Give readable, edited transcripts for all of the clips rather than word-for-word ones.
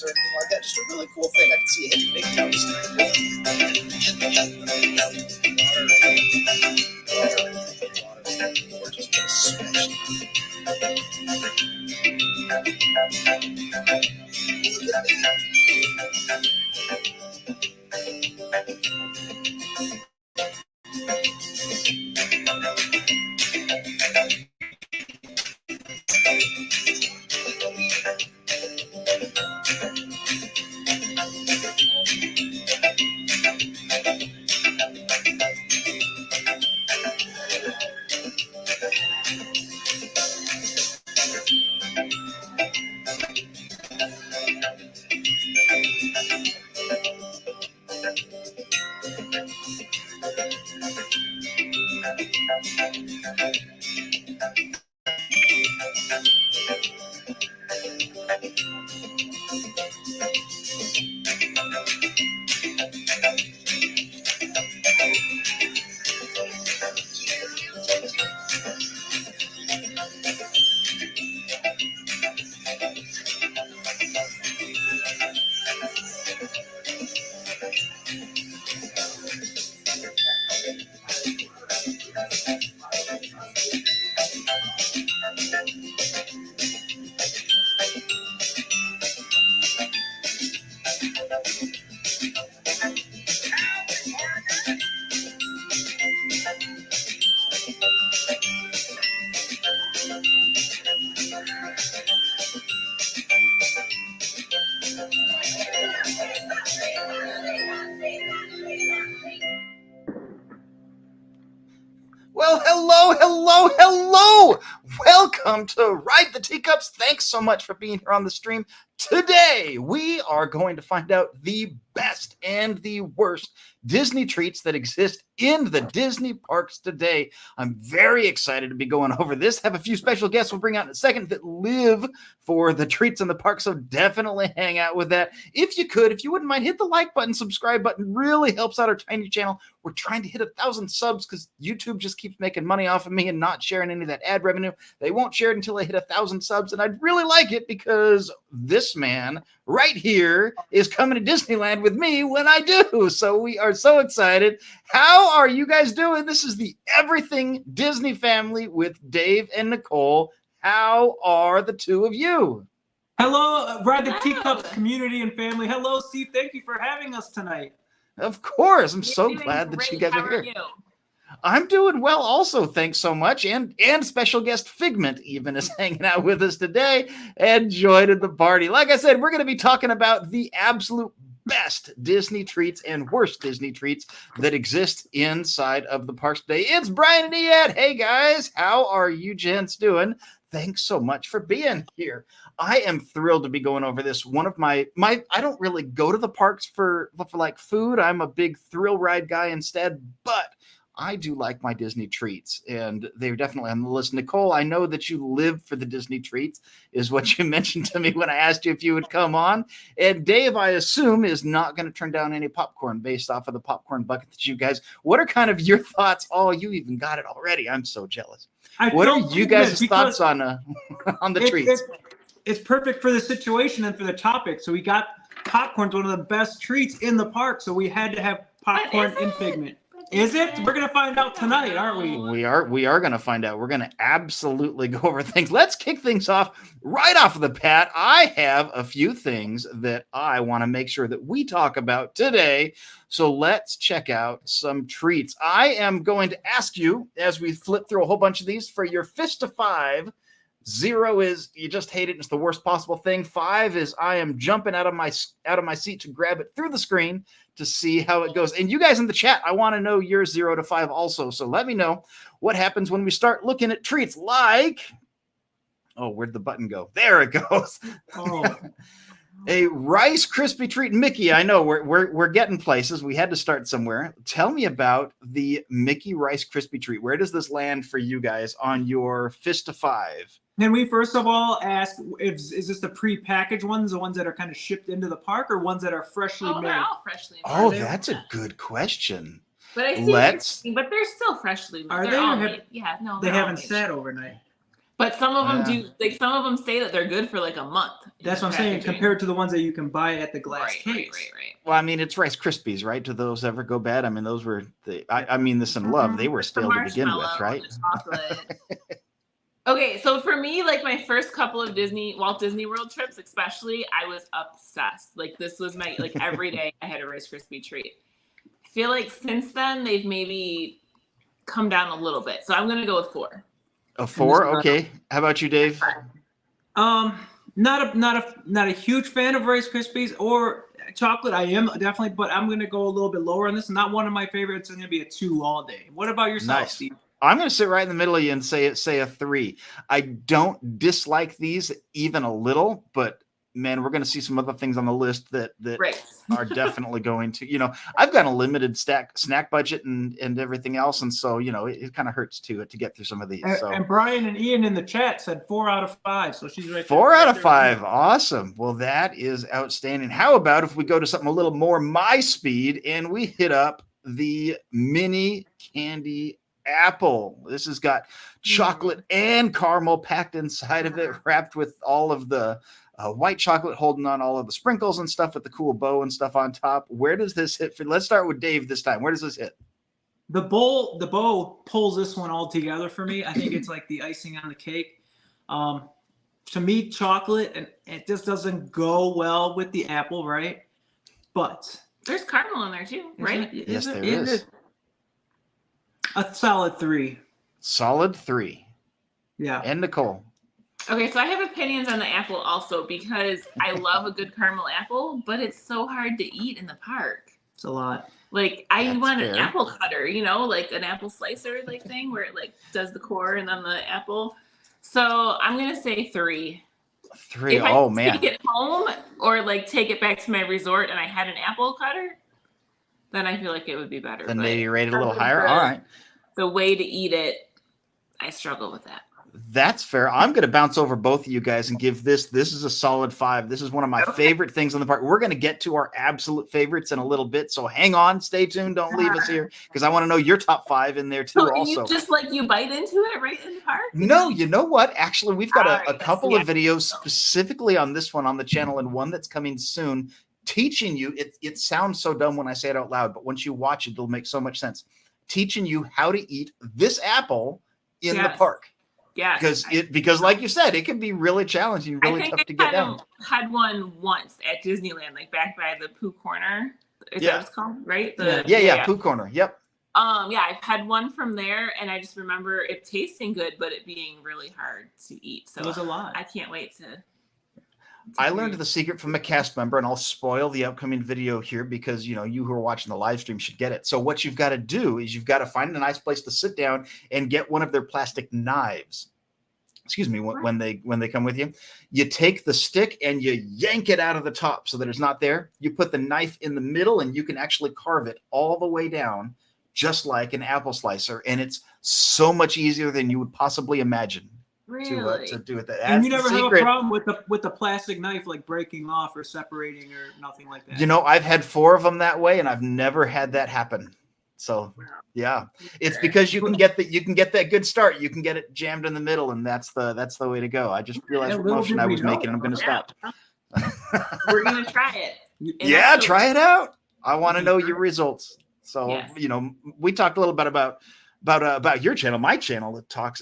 or anything like that. Just a really cool thing. I can see it hitting big down the Well, hello, hello, hello! Welcome to Ride the Teacups. Thanks so much for being here on the stream. Today, we are going to find out the best and the worst Disney treats that exist in the Disney parks today. I'm very excited to be going over this. Have a few special guests we'll bring out in a second that live for the treats in the park, so definitely hang out with that. If you wouldn't mind, hit the like button, subscribe button. Really helps out our tiny channel. We're trying to hit 1,000 subs because YouTube just keeps making money off of me and not sharing any of that ad revenue. They won't share it until I hit 1,000 subs, and I'd really like it because this man right here is coming to Disneyland with me when I do. So we are so excited. How are you guys doing? This is the Everything Disney family with Dave and Nicole. How are the two of you? Hello, Ride the Teacups community and family. Hello, Steve. Thank you for having us tonight. Of course. I'm so glad that you guys are here. I'm doing well also, thanks so much. And special guest Figment even is hanging out with us today and joining the party. Like I said, we're going to be talking about the absolute best Disney treats and worst Disney treats that exist inside of the parks today. It's Brian and Ian. Hey guys, how are you gents doing? Thanks so much for being here. I am thrilled to be going over this. One of my I don't really go to the parks for like food. I'm a big thrill ride guy instead, but I do like my Disney treats, and they're definitely on the list. Nicole, I know that you live for the Disney treats, is what you mentioned to me when I asked you if you would come on. And Dave, I assume, is not going to turn down any popcorn based off of the popcorn bucket that you guys. What are kind of your thoughts? Oh, you even got it already. I'm so jealous. What are you guys' thoughts on the treats? It's perfect for the situation and for the topic. So we got popcorn's one of the best treats in the park, so we had to have popcorn in Figment. Is it? We're going to find out tonight, aren't we? We are going to find out. We're going to absolutely go over things. Let's kick things off right off of the bat. I have a few things that I want to make sure that we talk about today. So let's check out some treats. I am going to ask you, as we flip through a whole bunch of these, for your fist of 5. 0 is you just hate it. It's the worst possible thing. 5 is I am jumping out of my seat to grab it through the screen to see how it goes. And you guys in the chat, I want to know your 0 to 5 also. So let me know what happens when we start looking at treats like, oh, where'd the button go? There it goes. Oh. A Rice Krispie treat. Mickey, I know we're getting places. We had to start somewhere. Tell me about the Mickey Rice Krispie treat. Where does this land for you guys on your fist of 5? Can we first of all ask, is this the pre-packaged ones, the ones that are kind of shipped into the park, or ones that are freshly made? They're all freshly made. Oh, that's a good question. But I see, but they're still freshly made. Are they're they? all made. Yeah, no, they haven't sat overnight. But some of them do, like some of them say that they're good for like a month. That's what I'm saying, compared to the ones that you can buy at the glass case. Right. Well, I mean, it's Rice Krispies, right? Do those ever go bad? I mean, those were I mean this in love. They were stale to begin with, right? Okay, so for me, like my first couple of Walt Disney World trips, especially, I was obsessed. Like this was my every day I had a Rice Krispie treat. I feel like since then they've maybe come down a little bit, so I'm gonna go with 4. A 4, okay. How about you, Dave? Not a huge fan of Rice Krispies or chocolate. I am definitely, but I'm gonna go a little bit lower on this. Not one of my favorites. It's gonna be a 2 all day. What about yourself, Nice. Steve? I'm going to sit right in the middle of you and say a 3. I don't dislike these even a little, but man, we're going to see some other things on the list that are definitely going to, I've got a limited snack budget and everything else. And so, it kind of hurts to get through some of these. And Brian and Ian in the chat said 4 out of 5. So she's right 4 out of 5. Awesome. Well, that is outstanding. How about if we go to something a little more my speed and we hit up the mini candy apple? This has got chocolate and caramel packed inside of it, wrapped with all of the white chocolate holding on all of the sprinkles and stuff with the cool bow and stuff on top. Where does this hit? Let's start with Dave this time. Where does this hit? The bow pulls this one all together for me. I think it's like the icing on the cake. To me, chocolate, and it just doesn't go well with the apple, right? But there's caramel in there too, right? Yes, there is. A solid 3. Solid 3. Yeah. And Nicole. Okay, so I have opinions on the apple also because I love a good caramel apple, but it's so hard to eat in the park. It's a lot. Like I want an apple cutter, like an apple slicer thing where it does the core and then the apple. So I'm gonna say 3. 3. If I take it home or take it back to my resort and I had an apple cutter, then I feel like it would be better. Then maybe rate it a little higher. All right. The way to eat it, I struggle with that. That's fair. I'm going to bounce over both of you guys and give this is a solid 5. This is one of my favorite things on the park. We're going to get to our absolute favorites in a little bit. So hang on, stay tuned. Don't leave us here because I want to know your top 5 in there too. So also, you just you bite into it right in the park? No, you know what? Actually, we've got a couple of videos specifically on this one on the channel and one that's coming soon teaching you. It sounds so dumb when I say it out loud, but once you watch it, it'll make so much sense. Teaching you how to eat this apple in the park. Yeah, because like you said, it can be really challenging, really tough to get down. I had one once at Disneyland, back by the Pooh Corner. Is that what it's called, right? Yeah, Pooh Corner. Yep. Yeah, I've had one from there, and I just remember it tasting good, but it being really hard to eat. So it was a lot. I can't wait to I learned the secret from a cast member, and I'll spoil the upcoming video here because, you who are watching the live stream should get it. So what you've got to do is you've got to find a nice place to sit down and get one of their plastic knives. Excuse me, when they come with you. You take the stick and you yank it out of the top so that it's not there. You put the knife in the middle and you can actually carve it all the way down just like an apple slicer. And it's so much easier than you would possibly imagine. Really? To do it. And you never have a problem with the plastic knife breaking off or separating or nothing like that. I've had 4 of them that way, and I've never had that happen. So yeah, it's because you can get that good start. You can get it jammed in the middle, and that's the way to go. I just realized what motion I was making. I'm going to stop. We're going to try it. Yeah, try it out. I want to know your results. So we talked a little bit about your channel, my channel that talks,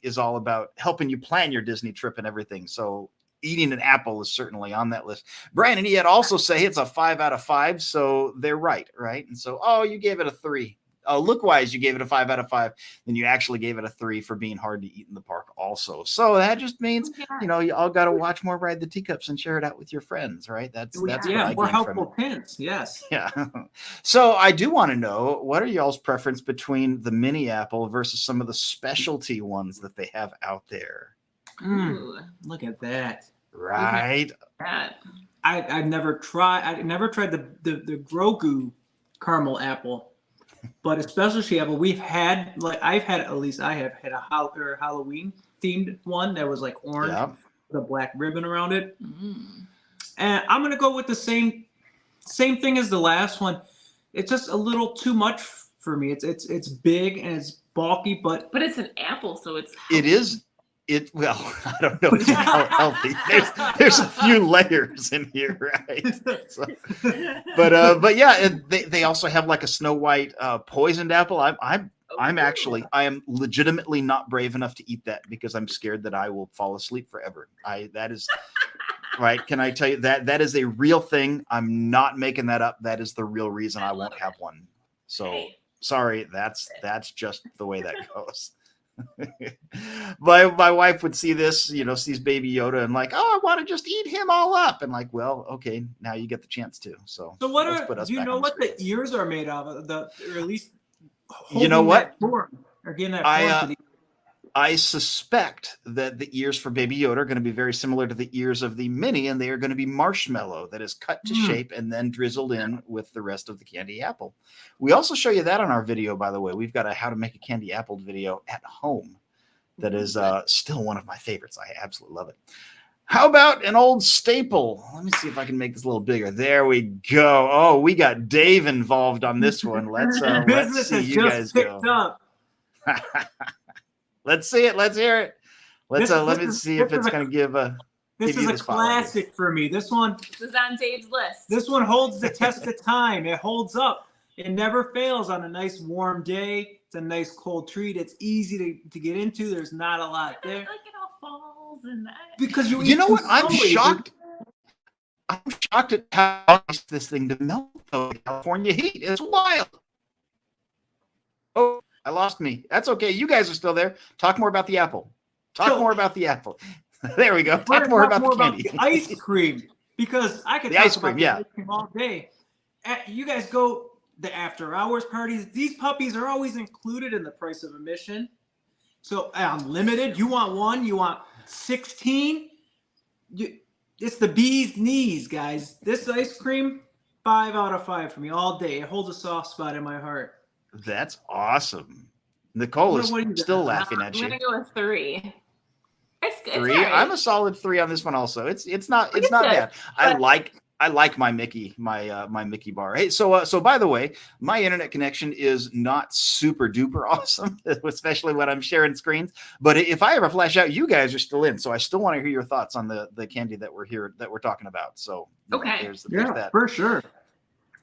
is all about helping you plan your Disney trip and everything. So eating an apple is certainly on that list. Brian and Ian also say it's a 5 out of 5. So they're right. And so, you gave it a 3. Look-wise, you gave it a 5 out of 5. Then you actually gave it a 3 for being hard to eat in the park also. So that just means, you all got to watch more Ride the Teacups and share it out with your friends, right? That's more helpful hints. Yes. Yeah. So I do want to know, what are y'all's preference between the mini apple versus some of the specialty ones that they have out there? Look at that. Right. I've never tried the Grogu caramel apple. But especially apple, I have had a Halloween themed one that was orange with a black ribbon around it. And I'm gonna go with the same thing as the last one. It's just a little too much for me. It's big and it's bulky, but it's an apple, so it's healthy. It is. Well, I don't know if you call it healthy. There's a few layers in here, right? So, but yeah, and they also have like a Snow White poisoned apple. I am legitimately not brave enough to eat that because I'm scared that I will fall asleep forever. That is right. Can I tell you that is a real thing? I'm not making that up. That is the real reason I won't have one. So sorry, that's just the way that goes. my wife would see this, sees Baby Yoda and like, oh, I want to just eat him all up. And like, well, okay, now you get the chance to. So what do you know what the ears are made of? Or at least you know what? Form, or getting that form I suspect that the ears for Baby Yoda are going to be very similar to the ears of the Mini, and they are going to be marshmallow that is cut to shape and then drizzled in with the rest of the candy apple. We also show you that on our video, by the way. We've got a how to make a candy apple video at home that is still one of my favorites. I absolutely love it. How about an old staple? Let me see if I can make this a little bigger. There we go. Oh, we got Dave involved on this one. Let's see you guys go. Let's see it. Let's hear it. Let me see if it's going to give a. This is a classic for me. This is on Dave's list. This one holds the test of time. It holds up. It never fails on a nice warm day. It's a nice cold treat. It's easy to get into. There's not a lot there. Like it all falls in that. Because you know what? I'm shocked. I'm shocked at how nice this thing to melt though. California heat is wild. Oh, I lost me. That's okay. You guys are still there. Talk more about the apple. More about the apple. There we go. Talk more about the candy. About the ice cream. Because I could talk about the ice cream all day. You guys go the after hours parties. These puppies are always included in the price of admission. So unlimited. You want one? You want 16? It's the bee's knees, guys. This ice cream, 5 out of 5 for me all day. It holds a soft spot in my heart. That's awesome. Nicole is still laughing at you. I'm gonna go with 3. It's 3. Right. I'm a solid 3 on this one also. It's not bad. I like my Mickey, my Mickey bar. Hey, so by the way, my internet connection is not super duper awesome, especially when I'm sharing screens. But if I ever flash out, you guys are still in. So I still want to hear your thoughts on the candy that we're talking about. So okay, there's that for sure.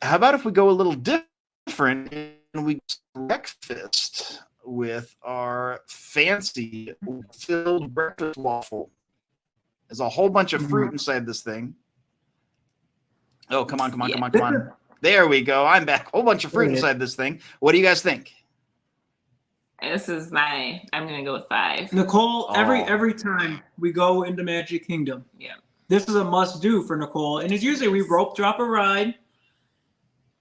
How about if we go a little different and we breakfast with our fancy filled breakfast waffle? There's a whole bunch of fruit inside this thing. Oh, come on. There we go. I'm back. Whole bunch of fruit inside this thing. What do you guys think? I'm going to go with 5. Nicole, every time we go into Magic Kingdom, this is a must do for Nicole. And it's usually we rope drop a ride.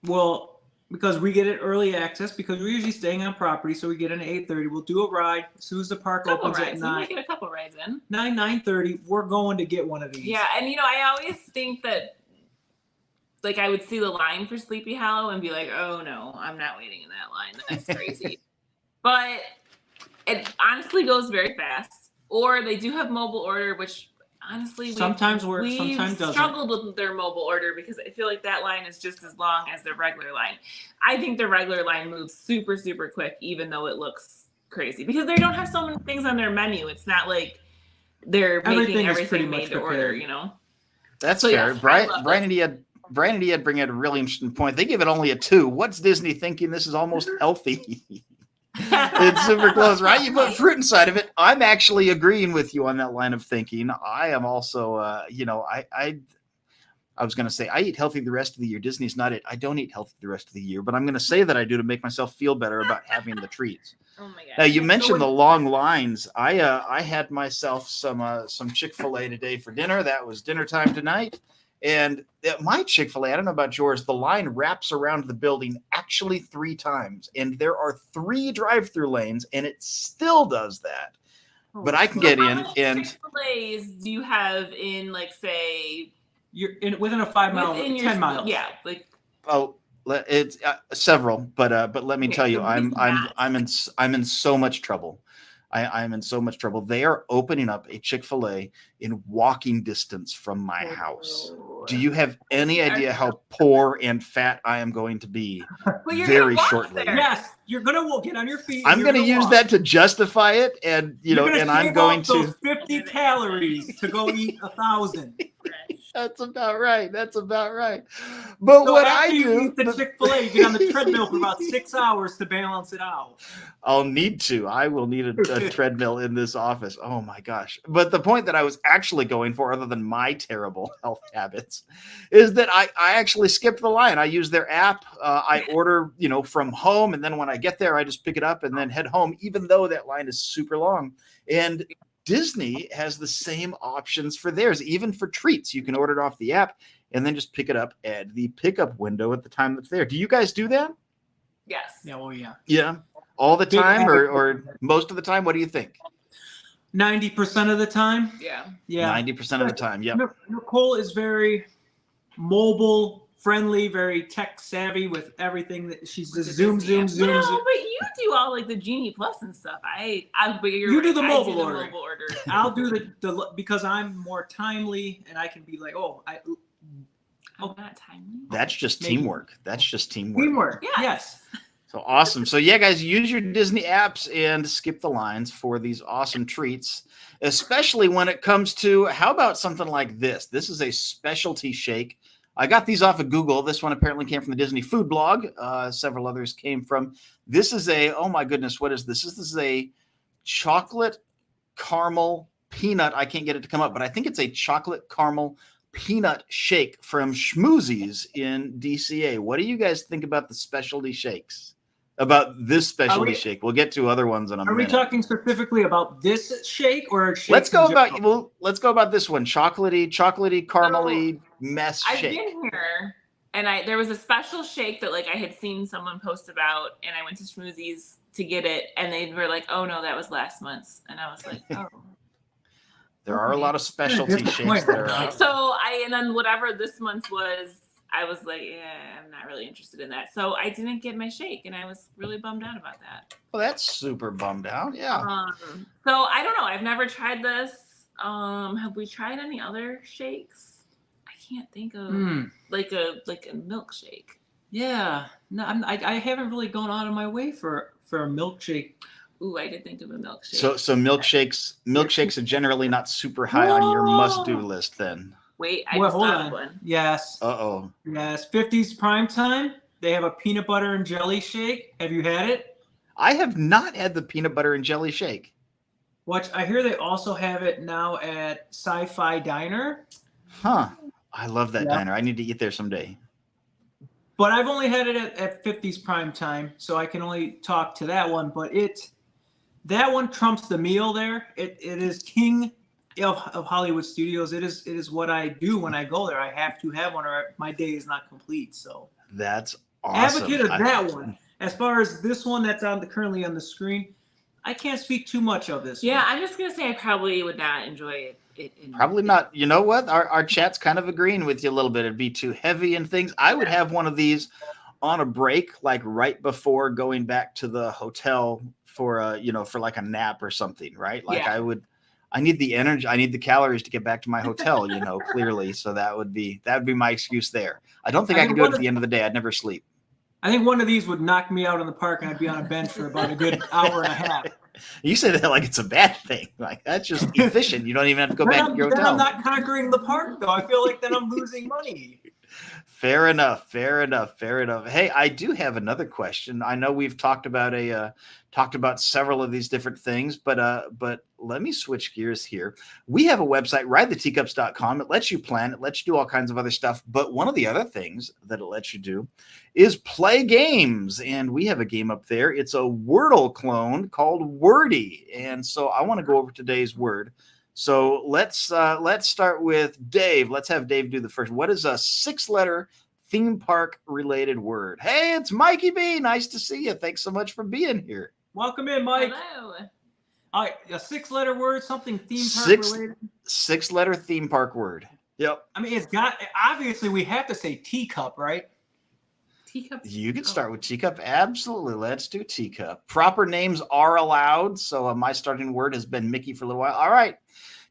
Well, because we get it early access, because we're usually staying on property, so we get in at 8:30. We'll do a ride as soon as the park opens at 9. We get a couple rides in. 9:30. We're going to get one of these. Yeah, and I always think that, like, I would see the line for Sleepy Hollow and be like, oh no, I'm not waiting in that line. That's crazy. But it honestly goes very fast. Or they do have mobile order, which honestly sometimes works, sometimes doesn't. Struggled with their mobile order because I feel like that line is just as long as the regular line. I think the regular line moves super, super quick, even though it looks crazy, because they don't have so many things on their menu. It's not like they're making everything made to order, That's fair. Brian and Ed bring out a really interesting point. They give it only a 2. What's Disney thinking? This is almost healthy. It's super close, right? You put fruit inside of it. I'm actually agreeing with you on that line of thinking. I am also, I was going to say I eat healthy the rest of the year. Disney's not it. I don't eat healthy the rest of the year, but I'm going to say that I do to make myself feel better about having the treats. Oh my God. Now you mentioned the long lines. I had myself some Chick-fil-A today for dinner. That was dinner time tonight. And at my Chick-fil-A, I don't know about yours, the line wraps around the building actually 3 times. And there are 3 drive-through lanes, and it still does that. But I can get in. And Chick-fil-A's do you have in, like, say, you're within a 5 mile, 10 miles? Yeah, like. Oh, it's several, but let me tell you, I'm in so much trouble. I'm in so much trouble. They are opening up a Chick-fil-A in walking distance from my house. Do you have any idea how poor and fat I am going to be But you're very gonna walk shortly? there. Yes, you're gonna get on your feet. I'm going to use that to justify it, and and I'm going to. those 50 calories to go eat 1,000. That's about right. That's about right. But So what after I you do, eat the Chick-fil-A, you get on the treadmill for about 6 hours to balance it out. I'll need to. I will need a treadmill in this office. Oh my gosh. But the point that I was actually going for, other than my terrible health habits, is that I actually skipped the line. I use their app. I order, from home. And then when I get there, I just pick it up and then head home, even though that line is super long. And Disney has the same options for theirs, even for treats. You can order it off the app and then just pick it up at the pickup window at the time that's there. Do you guys do that? Yes. Yeah, well, yeah. Yeah. All the Big time habit. or most of the time? What do you think? 90% of the time. Yeah. Yeah. 90% of the time. Yep. Nicole is very mobile friendly, very tech savvy with everything that she's just zoom. But you do all like the Genie Plus and stuff. But You do the I mobile do the order. mobile order. I'll do the because I'm more timely and I can be like, I'm not timely. That's just Maybe. teamwork. That's just teamwork. teamwork. Yes. So awesome. So yeah, guys, use your Disney apps and skip the lines for these awesome treats, especially when it comes to, how about something like this? This is a specialty shake. I got these off of Google. This one apparently came from the Disney Food Blog. Several others came from. This is oh my goodness, what is this? This is a chocolate caramel peanut. I can't get it to come up, but I think it's a chocolate caramel peanut shake from Schmoozies in DCA. What do you guys think about the specialty shakes? About this specialty shake? We'll get to other ones in a minute. Are we talking specifically about this shake or shake? Let's go about this one. Chocolatey, caramely mess I've shake. been here, and there was a special shake that I had seen someone post about, and I went to Schmoozies to get it, and they were like, "Oh no, that was last month's," and I was like, "Oh." There are a lot of specialty shakes that are out. So and then whatever this month's was, I was like, yeah, I'm not really interested in that. So I didn't get my shake, and I was really bummed out about that. Well, that's super bummed out. Yeah. So I don't know. I've never tried this. Have we tried any other shakes? I can't think of like a milkshake. Yeah. No, I haven't really gone out of my way for a milkshake. Ooh, I did think of a milkshake. So milkshakes are generally not super high on your must-do list then. Wait, I just thought of one. Yes. Uh-oh. Yes. 50s prime time. They have a peanut butter and jelly shake. Have you had it? I have not had the peanut butter and jelly shake. I hear they also have it now at Sci-Fi Diner. Huh. I love that diner. I need to eat there someday. But I've only had it at 50s prime time, so I can only talk to that one. But that one trumps the meal there. It is king of Hollywood Studios. It is what I do when I go there. I have to have one or my day is not complete. So that's awesome. Advocate of that one. As far as this one that's currently on the screen, I can't speak too much of this. Yeah, one. I'm just gonna say I probably would not enjoy it. Probably not. You know what? Our chat's kind of agreeing with you a little bit. It'd be too heavy and things. I would have one of these on a break, like right before going back to the hotel for for like a nap or something, right? Like I need the energy, I need the calories to get back to my hotel, clearly. So that would be my excuse there. I don't think I could do it at the end of the day. I'd never sleep. I think one of these would knock me out on the park and I'd be on a bench for about a good hour and a half. You say that like it's a bad thing. Like that's just efficient. You don't even have to go back to your hotel. Then I'm not conquering the park though. I feel like then I'm losing money. Fair enough. Hey, I do have another question. I know we've talked about several of these different things, but let me switch gears here. We have a website, ridetheteacups.com. It lets you plan. It lets you do all kinds of other stuff. But one of the other things that it lets you do is play games. And we have a game up there. It's a Wordle clone called Wordy. And so I want to go over today's word. So let's start with Dave. Let's have Dave do the first. What is a 6-letter theme park related word? Hey, it's Mikey B. Nice to see you. Thanks so much for being here. Welcome in, Mike. Hello. All right, a 6-letter word, something theme park related. 6-letter theme park word. Yep. I mean, obviously we have to say teacup, right? Teacups. You can start with teacup. Absolutely. Let's do teacup. Proper names are allowed. So my starting word has been Mickey for a little while. All right.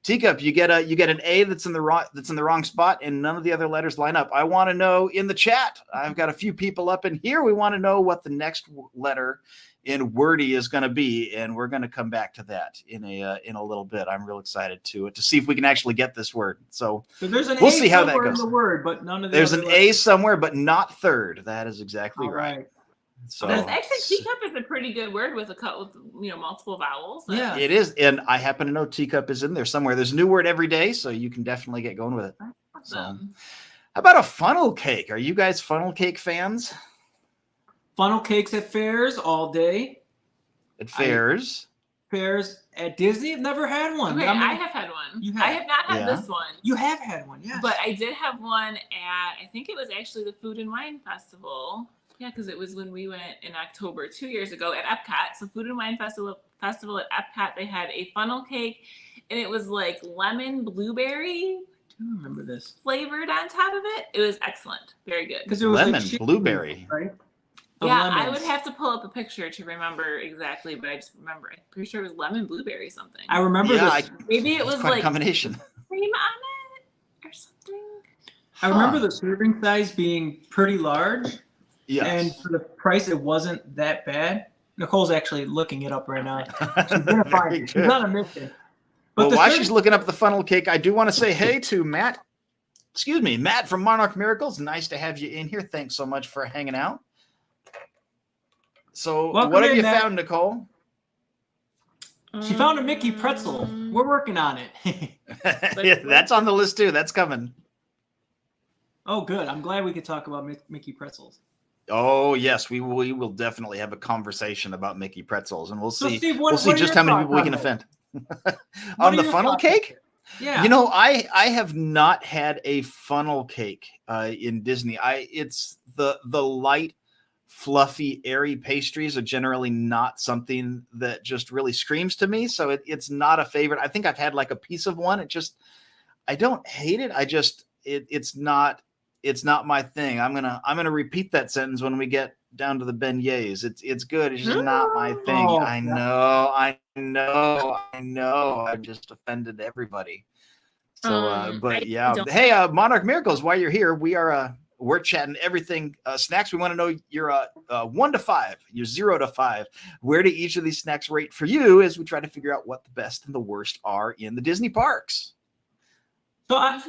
Teacup, you get an A that's in the wrong spot, and none of the other letters line up. I want to know in the chat. I've got a few people up in here. We want to know what the next letter in wordy is going to be, and we're going to come back to that in a little bit. I'm real excited to see if we can actually get this word. So there's an we'll A see how that somewhere goes. in the word, but none of the There's other an letters. A somewhere, but not third. That is exactly All right. So There's actually teacup is a pretty good word with multiple vowels. Yeah. it is, and I happen to know teacup is in there somewhere. There's a new word every day, so you can definitely get going with it. So, how about a funnel cake? Are you guys funnel cake fans? Funnel cakes at fairs all day. At fairs? Fairs at Disney? I've never had one. Okay, I have had one. You have? I have not had this one. You have had one, yes. But I did have one at, I think it was actually the Food and Wine Festival. Yeah, because it was when we went in October 2 years ago at Epcot. So Food and Wine Festival at Epcot, they had a funnel cake, and it was like lemon blueberry. I do remember this. Flavored on top of it. It was excellent. Very good. Because it was lemon, like blueberry. Right? Yeah, lemons. I would have to pull up a picture to remember exactly, but I just remember. I'm pretty sure it was lemon blueberry something. I remember this. Maybe it was quite like a combination. cream on it or something. I remember the serving size being pretty large. Yes. And for the price, it wasn't that bad. Nicole's actually looking it up right now. She's gonna Very find it. She's good. on a mission. Well, while she's looking up the funnel cake, I do want to say hey to Matt. Excuse me, Matt from Monarch Miracles. Nice to have you in here. Thanks so much for hanging out. So, Welcome what have in, you Matt. found, Nicole? She found a Mickey pretzel. We're working on it. Yeah, that's on the list too. That's coming. Oh, good. I'm glad we could talk about Mickey pretzels. Oh yes, we will definitely have a conversation about Mickey pretzels, and we'll So, see. Steve, We'll see just how many people we can offend. On the funnel cake? Yeah. You know, I have not had a funnel cake in Disney. It's the light, fluffy, airy pastries are generally not something that just really screams to me. So it's not a favorite. I think I've had like a piece of one. I don't hate it. It's not my thing. I'm gonna repeat that sentence when we get down to the beignets. It's good. It's just not my thing. Oh, I know. I just offended everybody. So, but yeah. Hey, Monarch Miracles, while you're here, we're chatting everything snacks. We want to know your 1 to 5, your 0 to 5. Where do each of these snacks rate for you as we try to figure out what the best and the worst are in the Disney parks? So I'm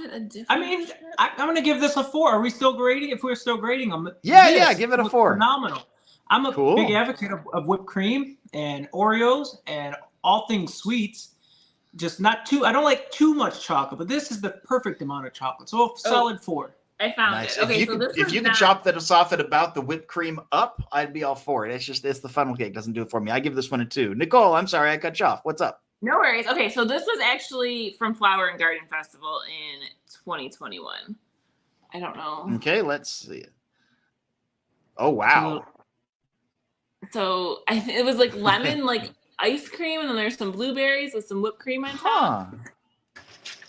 going to give this a 4. Are we still grading? If we're still grading them, yeah, give it a 4. Phenomenal. I'm a big advocate of whipped cream and Oreos and all things sweets. Just not too. I don't like too much chocolate, but this is the perfect amount of chocolate. So solid 4. I found it. Okay, if you could chop this off at about the whipped cream up, I'd be all for it. It's the funnel cake doesn't do it for me. I give this one a 2. Nicole, I'm sorry I cut you off. What's up? No worries. Okay, so this was actually from Flower and Garden Festival in 2021. I don't know. Okay, let's see. Oh wow. So it was like lemon, like ice cream, and then there's some blueberries with some whipped cream on top.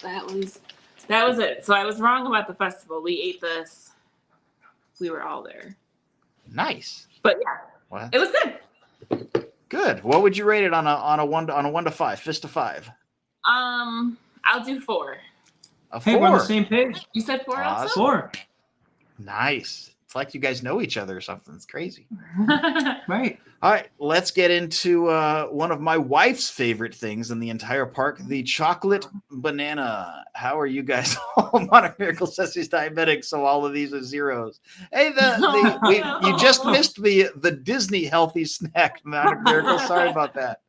That was it. So I was wrong about the festival. We ate this. We were all there. Nice. But yeah, it was good. Good. What would you rate it on a 1 to 5? Fist to 5. I'll do 4. A 4. Hey, we're on the same page. You said 4 also? 4. Nice. It's like you guys know each other or something. It's crazy. Right. All right, let's get into one of my wife's favorite things in the entire park, the chocolate banana. How are you guys? Monarch Miracle says he's diabetic, so all of these are 0s. Hey, you just missed the Disney healthy snack, Monarch Miracle. Sorry about that.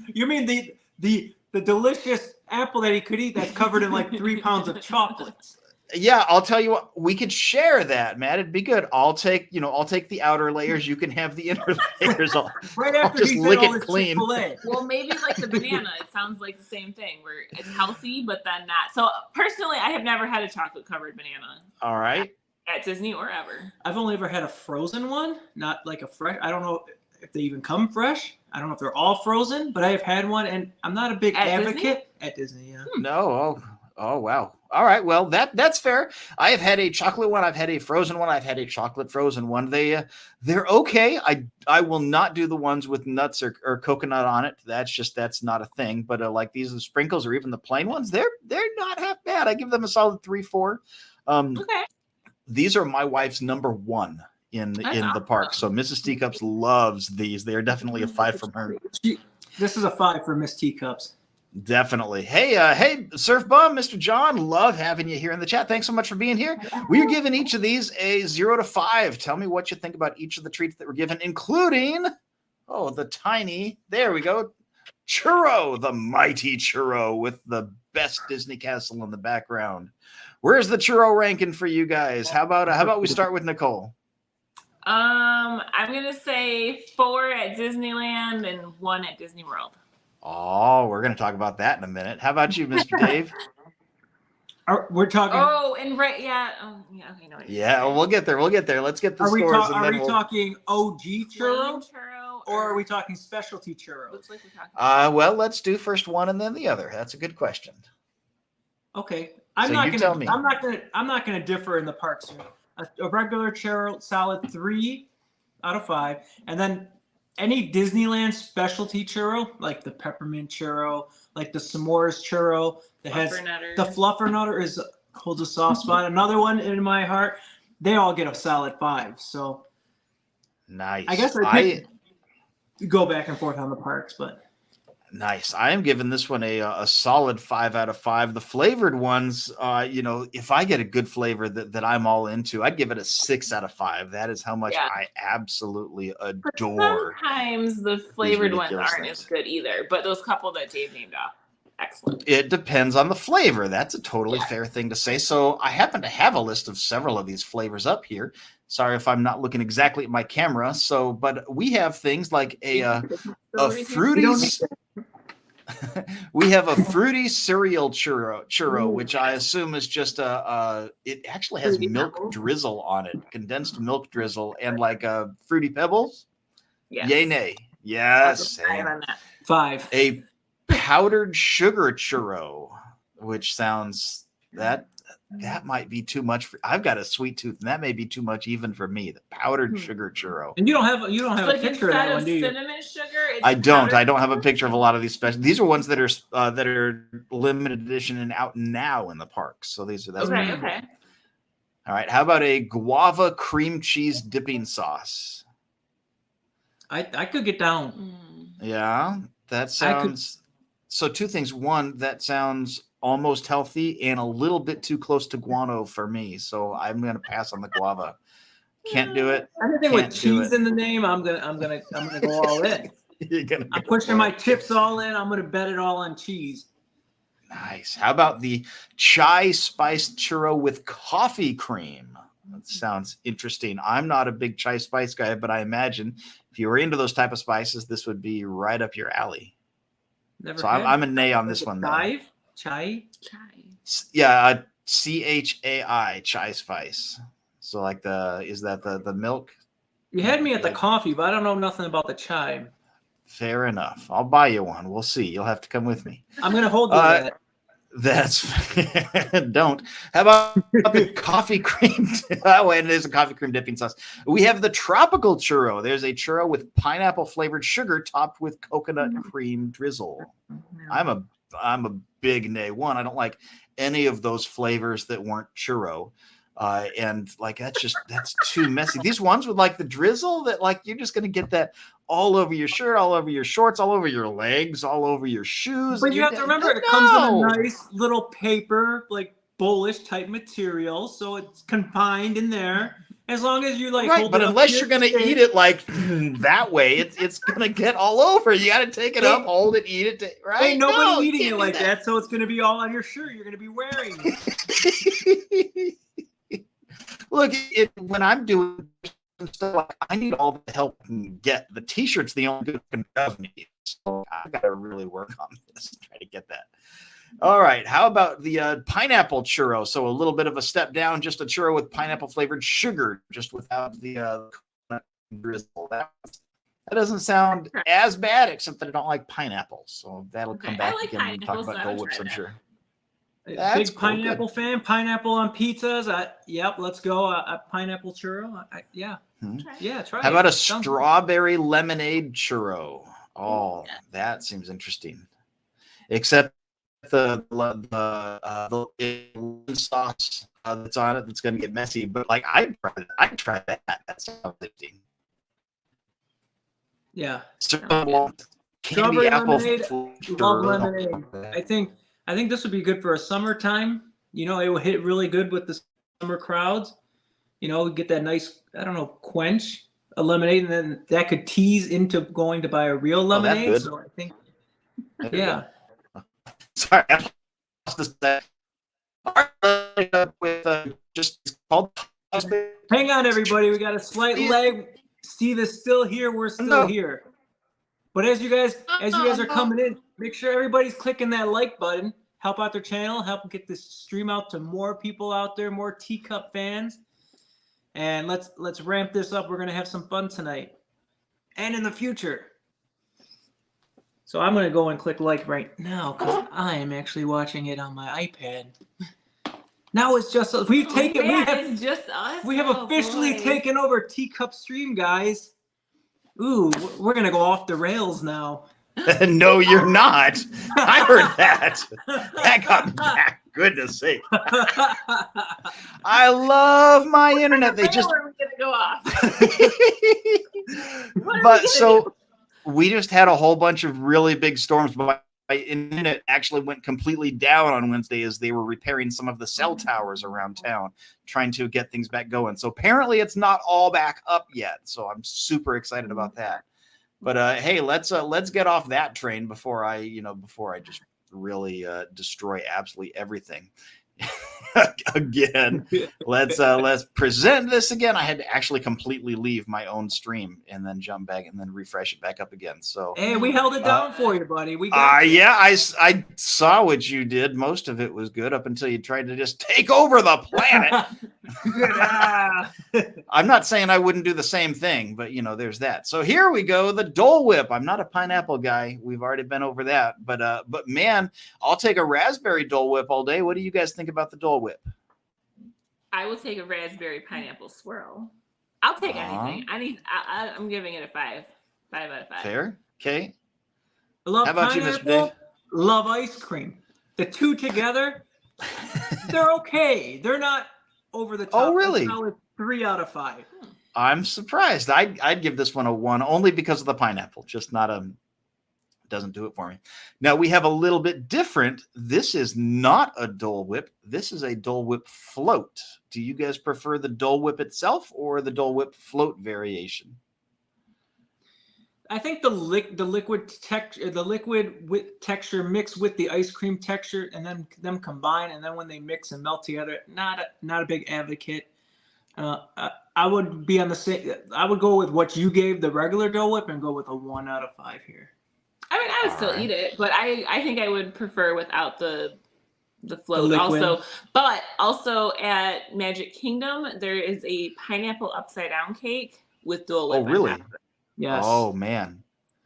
You mean the delicious apple that he could eat that's covered in like 3 pounds of chocolates? Yeah, I'll tell you what, we could share that, Matt. It'd be good. I'll take the outer layers. You can have the inner layers. Right after I'll just lick it clean. Well, maybe like the banana. It sounds like the same thing where it's healthy, but then not. So personally, I have never had a chocolate covered banana. All right. At Disney or ever. I've only ever had a frozen one, not like a fresh. I don't know if they even come fresh. I don't know if they're all frozen, but I have had one, and I'm not a big advocate at Disney. Yeah. No. Oh wow. All right. Well, that's fair. I have had a chocolate one. I've had a frozen one. I've had a chocolate frozen one. They're okay. I will not do the ones with nuts or coconut on it. That's not a thing. But like these sprinkles or even the plain ones, they're not half bad. I give them a solid 3-4. Okay. These are my wife's number one in the park. So Mrs. Teacups loves these. They are definitely a 5 from her. This is a 5 for Miss Teacups. Definitely. Hey, Surf Bum, Mr. John, love having you here in the chat. Thanks so much for being here. We're giving each of these a 0 to 5. Tell me what you think about each of the treats that were given, including, the tiny, there we go, churro, the mighty churro with the best Disney castle in the background. Where's the churro ranking for you guys? How about we start with Nicole? I'm gonna say 4 at Disneyland and 1 at Disney World. Oh, we're going to talk about that in a minute. How about you, Mr. Dave? We're talking. Oh, and right, yeah. Oh, yeah. Okay, no. Yeah, we'll get there. Let's get the scores. Are we talking OG churro? Churro, or are we talking specialty churro? Looks like we're talking. Well, let's do first one and then the other. That's a good question. Okay, I'm not gonna differ in the parks here. A regular churro, solid 3 out of 5, and then any Disneyland specialty churro, like the peppermint churro, like the s'mores churro, the fluffernutter holds a soft spot. Another one in my heart. They all get a solid 5. So nice. I guess I go back and forth on the parks, but nice. I am giving this one a solid 5 out of 5. The flavored ones, if I get a good flavor that I'm all into, I'd give it a 6 out of 5. That is how much I absolutely adore. Sometimes the flavored ones aren't as good either, but those couple that Dave named off, excellent. It depends on the flavor. That's a totally fair thing to say. So I happen to have a list of several of these flavors up here. Sorry if I'm not looking exactly at my camera. But we have things like a fruity. We have a fruity cereal churro, which I assume is just it actually has milk drizzle on it, condensed milk drizzle, and like fruity pebbles. Yes. Yay, nay. Yes. 5. A powdered sugar churro, which sounds that might be too much I've got a sweet tooth, and that may be too much even for me. The powdered sugar churro. And you don't have a picture of that one, do you? Cinnamon sugar. I don't have a picture of a lot of these special. These are ones that are limited edition and out now in the parks. So that's okay. All right. How about a guava cream cheese dipping sauce? I could get down. Yeah, that sounds. So 2 things. One, that sounds almost healthy and a little bit too close to guano for me. So I'm going to pass on the guava. Can't do it. Anything with cheese in the name, I'm gonna go all in. I'm pushing my chips all in. I'm gonna bet it all on cheese. Nice. How about the chai spiced churro with coffee cream? That sounds interesting. I'm not a big chai spice guy, but I imagine if you were into those type of spices, this would be right up your alley. I'm a nay on this one. Chai. Yeah, CHAI, chai spice. So like is that the milk? You had me at the coffee, but I don't know nothing about the chai. Fair enough. I'll buy you one. We'll see. You'll have to come with me. I'm gonna hold you to that. That's don't. How about the coffee cream? Oh, and there's a coffee cream dipping sauce. We have the tropical churro. There's a churro with pineapple flavored sugar topped with coconut cream drizzle. I'm a big nay. One, I don't like any of those flavors that weren't churro. And like that's too messy. These ones with like the drizzle that like you're just gonna get that all over your shirt, all over your shorts, all over your legs, all over your shoes. But you have to remember it comes in a nice little paper, like bullish type material, so it's confined in there. As long as you like, right? But unless you're gonna eat it like that way, it's gonna get all over. You got to take it up, hold it, eat it. Right? Ain't nobody eating it like that, so it's gonna be all on your shirt. You're gonna be wearing it. Look, when I'm doing stuff, like, I need all the help I can get. The T-shirt's the only good thing of me, so I got to really work on this to try to get that. All right, how about the pineapple churro? So a little bit of a step down, just a churro with pineapple flavored sugar, just without the drizzle. That doesn't sound as bad, except that I don't like pineapples. So that'll come back again when we talk about Dole Whips, I'm sure. That's Big cool, pineapple good. fan. Pineapple on pizzas. Yep, let's go. A pineapple churro. Yeah. Yeah, try How it. about a Sounds good. strawberry lemonade churro? Oh, that seems interesting. Except the sauce that's on it that's going to get messy. But like I'd try that. That sounds interesting. Yeah. Candy Strawberry apple lemonade. Love lemonade. flavor. I think this would be good for a summertime. You know, it will hit really good with the summer crowds. You know, get that nice, I don't know, quench a lemonade, and then that could tease into going to buy a real Oh, that's lemonade. good. So I think, There you yeah. go. Sorry, I lost this. With just called. Hang on, everybody. We got a slight lag. Steve is still here. We're still here. But as you guys are coming in, make sure everybody's clicking that like button. Help out their channel. Help get this stream out to more people out there, more Teacup fans. And let's ramp this up. We're gonna have some fun tonight, and in the future. So I'm gonna go and click like right now because I am actually watching it on my iPad. Now it's just we've taken it's just us. We have officially taken over Teacup stream, guys. Ooh, we're gonna go off the rails now. No, you're not. I heard that. That got me back. Goodness sake. I love my internet. They just. We're gonna go off. But so we just had a whole bunch of really big storms. But my internet actually went completely down on Wednesday as they were repairing some of the cell towers around town, trying to get things back going. So apparently it's not all back up yet. So I'm super excited about that. But hey, let's get off that train before I just really destroy absolutely everything. Again, let's present this again. I had to actually completely leave my own stream and then jump back and then refresh it back up again. So hey, we held it down for you, buddy. We got yeah, I saw what you did. Most of it was good up until you tried to just take over the planet. I'm not saying I wouldn't do the same thing, but there's that. So here we go, the Dole Whip. I'm not a pineapple guy. We've already been over that, but man, I'll take a raspberry Dole Whip all day. What do you guys think about the Dole Whip? I will take a raspberry pineapple swirl. I'll take anything. I'm giving it a 5. 5 out of 5. Fair. Okay. I love How about you, Mr. Dave? Love ice cream. The two together, they're okay. They're not over the top. Oh, really? 3 out of 5. I'm surprised. I'd give this one a 1 only because of the pineapple. Just not doesn't do it for me. Now we have a little bit different. This is not a Dole Whip. This is a Dole Whip float. Do you guys prefer the Dole Whip itself or the Dole Whip float variation? I think the liquid with texture mixed with the ice cream texture, and then them combine, and then when they mix and melt together, not a big advocate. I would be on the same. I would go with what you gave the regular Dole Whip and go with a 1 out of 5 here. I mean, I would still eat it, but I think I would prefer without the float. Also at Magic Kingdom, there is a pineapple upside down cake with Dole Whip. Oh, really? Yes. Oh, man.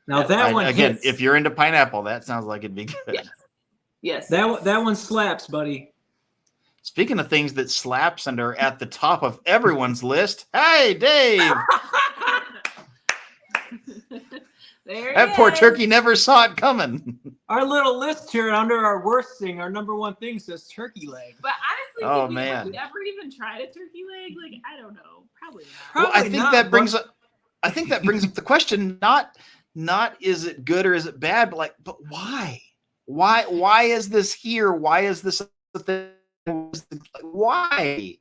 Now that one again, hits. if you're into pineapple, that sounds like it'd be good. Yes. That one slaps, buddy. Speaking of things that slaps and are at the top of everyone's list, hey, Dave. That poor turkey never saw it coming. Our little list here under our worst thing, our number 1 thing says turkey leg. But honestly, have we ever even tried a turkey leg? Like, I don't know. Probably not. Well, I think that brings up the question, not is it good or is it bad, but why? Why is this here? Why is this a thing? Why?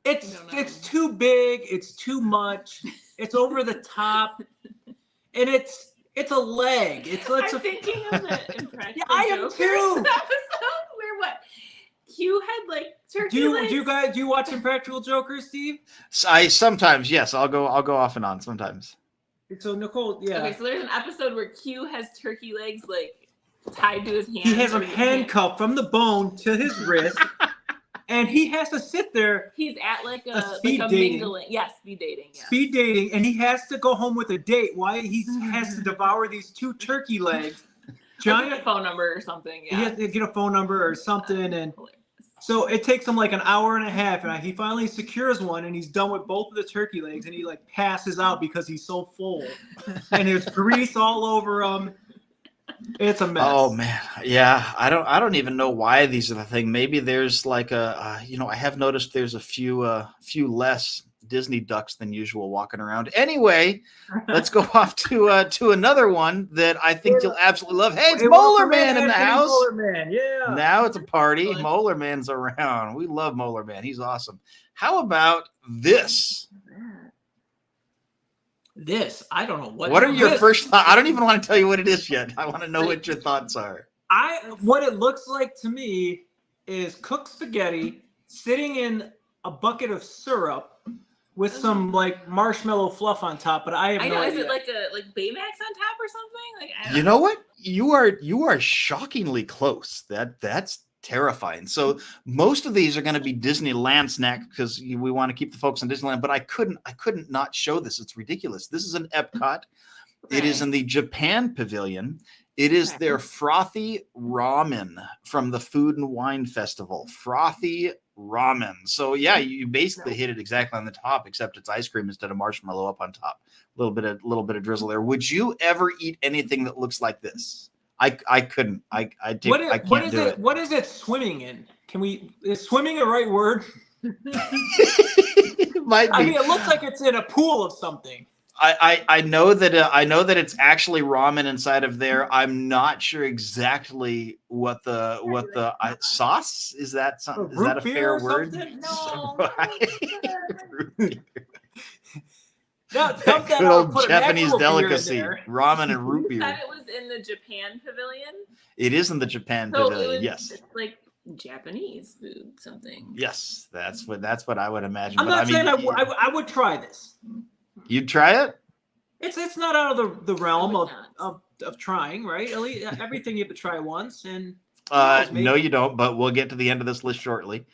It's too big, it's too much, it's over the top, and it's a leg. I'm thinking of the Impractical yeah, I am Jokers too. episode where Q had like turkey legs. Do you watch Impractical Jokers, Steve? I sometimes, yes, I'll go off and on sometimes. So Nicole, yeah. Okay, so there's an episode where Q has turkey legs like tied to his hand. He has a handcuff from the bone to his wrist. And he has to sit there. He's at like a speed dating. mingling. Yes, speed dating. Yes. Speed dating, and he has to go home with a date. Why he has to devour these 2 turkey legs giant like a phone number or something. He has Yeah. to get a phone number or something, and so it takes him like an hour and a half, and he finally secures one, and he's done with both of the turkey legs, and he like passes out because he's so full, and there's grease all over him. It's a mess. Oh man, yeah. I don't even know why these are the thing. Maybe there's like a I have noticed there's a few less Disney ducks than usual walking around. Anyway, let's go off to another one that I think you'll absolutely love. Hey, it's Molar Man in the house. Molar Man, yeah. Now it's a party. Molar Man's around. We love Molar Man. He's awesome. How about this? This, I don't know what are your first thoughts? I don't even want to tell you what it is yet. I want to know what your thoughts are. What it looks like to me is cooked spaghetti sitting in a bucket of syrup with some like marshmallow fluff on top, but I have no idea. Is it like Baymax on top or something? Like, you know what? You are shockingly close. That's terrifying. So most of these are going to be Disneyland snacks because we want to keep the folks in Disneyland, but I couldn't not show this. It's ridiculous. This is an Epcot. It is in the Japan Pavilion. It is their frothy ramen from the Food and Wine Festival. Frothy ramen. So yeah, you basically hit it exactly on the top, except it's ice cream instead of marshmallow up on top. A little bit of drizzle there. Would you ever eat anything that looks like this? I couldn't. I can't do it. What is it swimming in? Is swimming a right word? It might be. I mean, it looks like it's in a pool of something. I know that it's actually ramen inside of there. I'm not sure exactly what the sauce is. That something? Is that a fair word? No. Good old Japanese delicacy, ramen and root beer. You said it was in the Japan Pavilion? It is in the Japan Pavilion, yes. It's like Japanese food, something. Yes, that's what I would imagine. I'm not saying I would try this. You'd try it? It's not out of the realm of trying, right? At least everything you have to try once, and no, you don't. But we'll get to the end of this list shortly.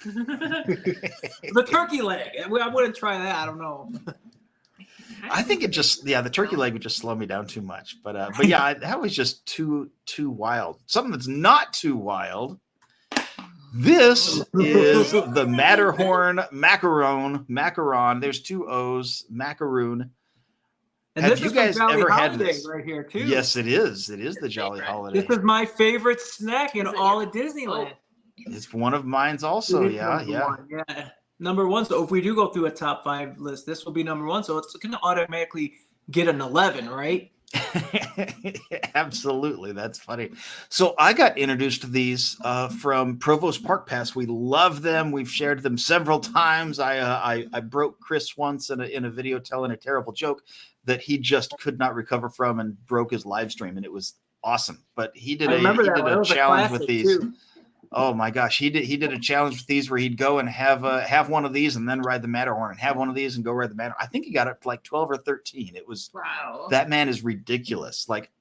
The turkey leg. I wouldn't try that. I don't know. I think the turkey leg would just slow me down too much. But yeah, that was just too wild. Something that's not too wild. This is the Matterhorn macaron. There's two O's, macaroon. And have you guys ever had this? Right here too? Yes, it is. It is the Jolly Holiday. This is my favorite snack in all of Disneyland. It's one of mine's also. Yeah. Number one. So if we do go through a top 5 list, this will be number 1. So it's going to automatically get an 11, right? Absolutely. That's funny. So I got introduced to these from Provost Park Pass. We love them. We've shared them several times. I broke Chris once in a video telling a terrible joke that he just could not recover from and broke his live stream, and it was awesome. But he did a challenge with these. Too. Oh my gosh, he did a challenge with these where he'd go and have one of these and then ride the Matterhorn, and have one of these and go ride the Matterhorn. I think he got up to like 12 or 13. It was wow. That man is ridiculous. Like,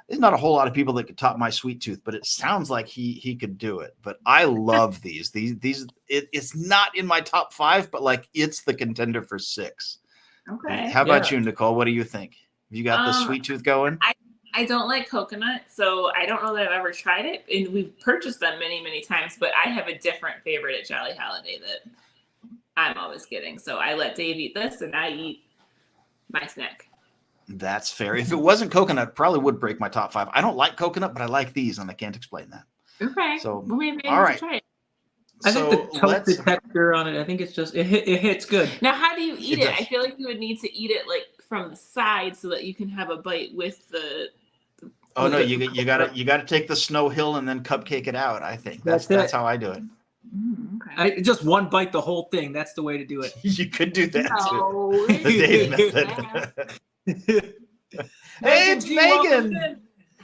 there's not a whole lot of people that could top my sweet tooth, but it sounds like he could do it. But I love these. It's not in my top 5, but like it's the contender for 6. Okay. How about you, Nicole? What do you think? Have you got the sweet tooth going? I don't like coconut, so I don't know that I've ever tried it. And we've purchased them many, many times, but I have a different favorite at Jolly Holiday that I'm always getting. So I let Dave eat this, and I eat my snack. That's fair. If it wasn't coconut, it probably would break my top 5. I don't like coconut, but I like these, and I can't explain that. Okay. So maybe all right. Try it. I think the toasted texture on it, I think it's just it hits good. Now, how do you eat it? I feel like you would need to eat it like from the side so that you can have a bite with the Oh no, you gotta take the Snow Hill and then cupcake it out. I think that's how I do it. Okay. Just one bite the whole thing. That's the way to do it. You could do that too. The Dave method. Hey, it's Megan.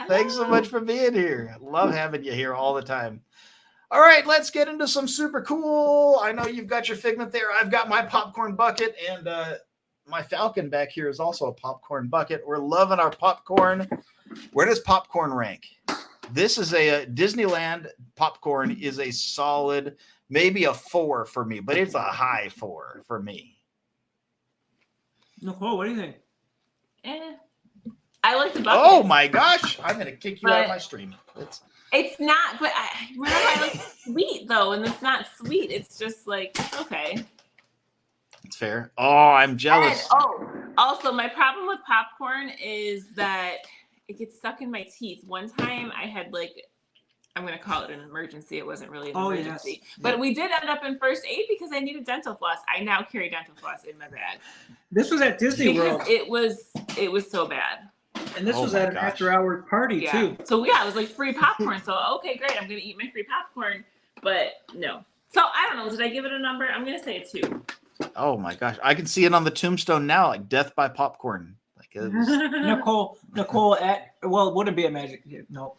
Thanks so much for being here. Love having you here all the time. All right, let's get into some super cool. I know you've got your Figment there. I've got my popcorn bucket, and my Falcon back here is also a popcorn bucket. We're loving our popcorn. Where does popcorn rank? This is a Disneyland popcorn is a solid, maybe a 4 for me, but it's a high 4 for me. Nicole, what do you think? I like the bucket. Oh my gosh! I'm gonna kick you out of my stream. It's not, but I like sweet though, and it's not sweet. It's just like it's okay. It's fair. Oh, I'm jealous. And, also my problem with popcorn is that it gets stuck in my teeth. One time I had like, I'm gonna call it an emergency. It wasn't really an emergency, but we did end up in first aid because I needed dental floss. I now carry dental floss in my bag. This was at Disney World. It was so bad. And this was at an after-hours party too. So it was like free popcorn. So okay, great. I'm gonna eat my free popcorn, but no. So I don't know. Did I give it a number? I'm gonna say a 2. Oh my gosh, I can see it on the tombstone now, like death by popcorn. Like it was... Nicole at it wouldn't be a magic. No,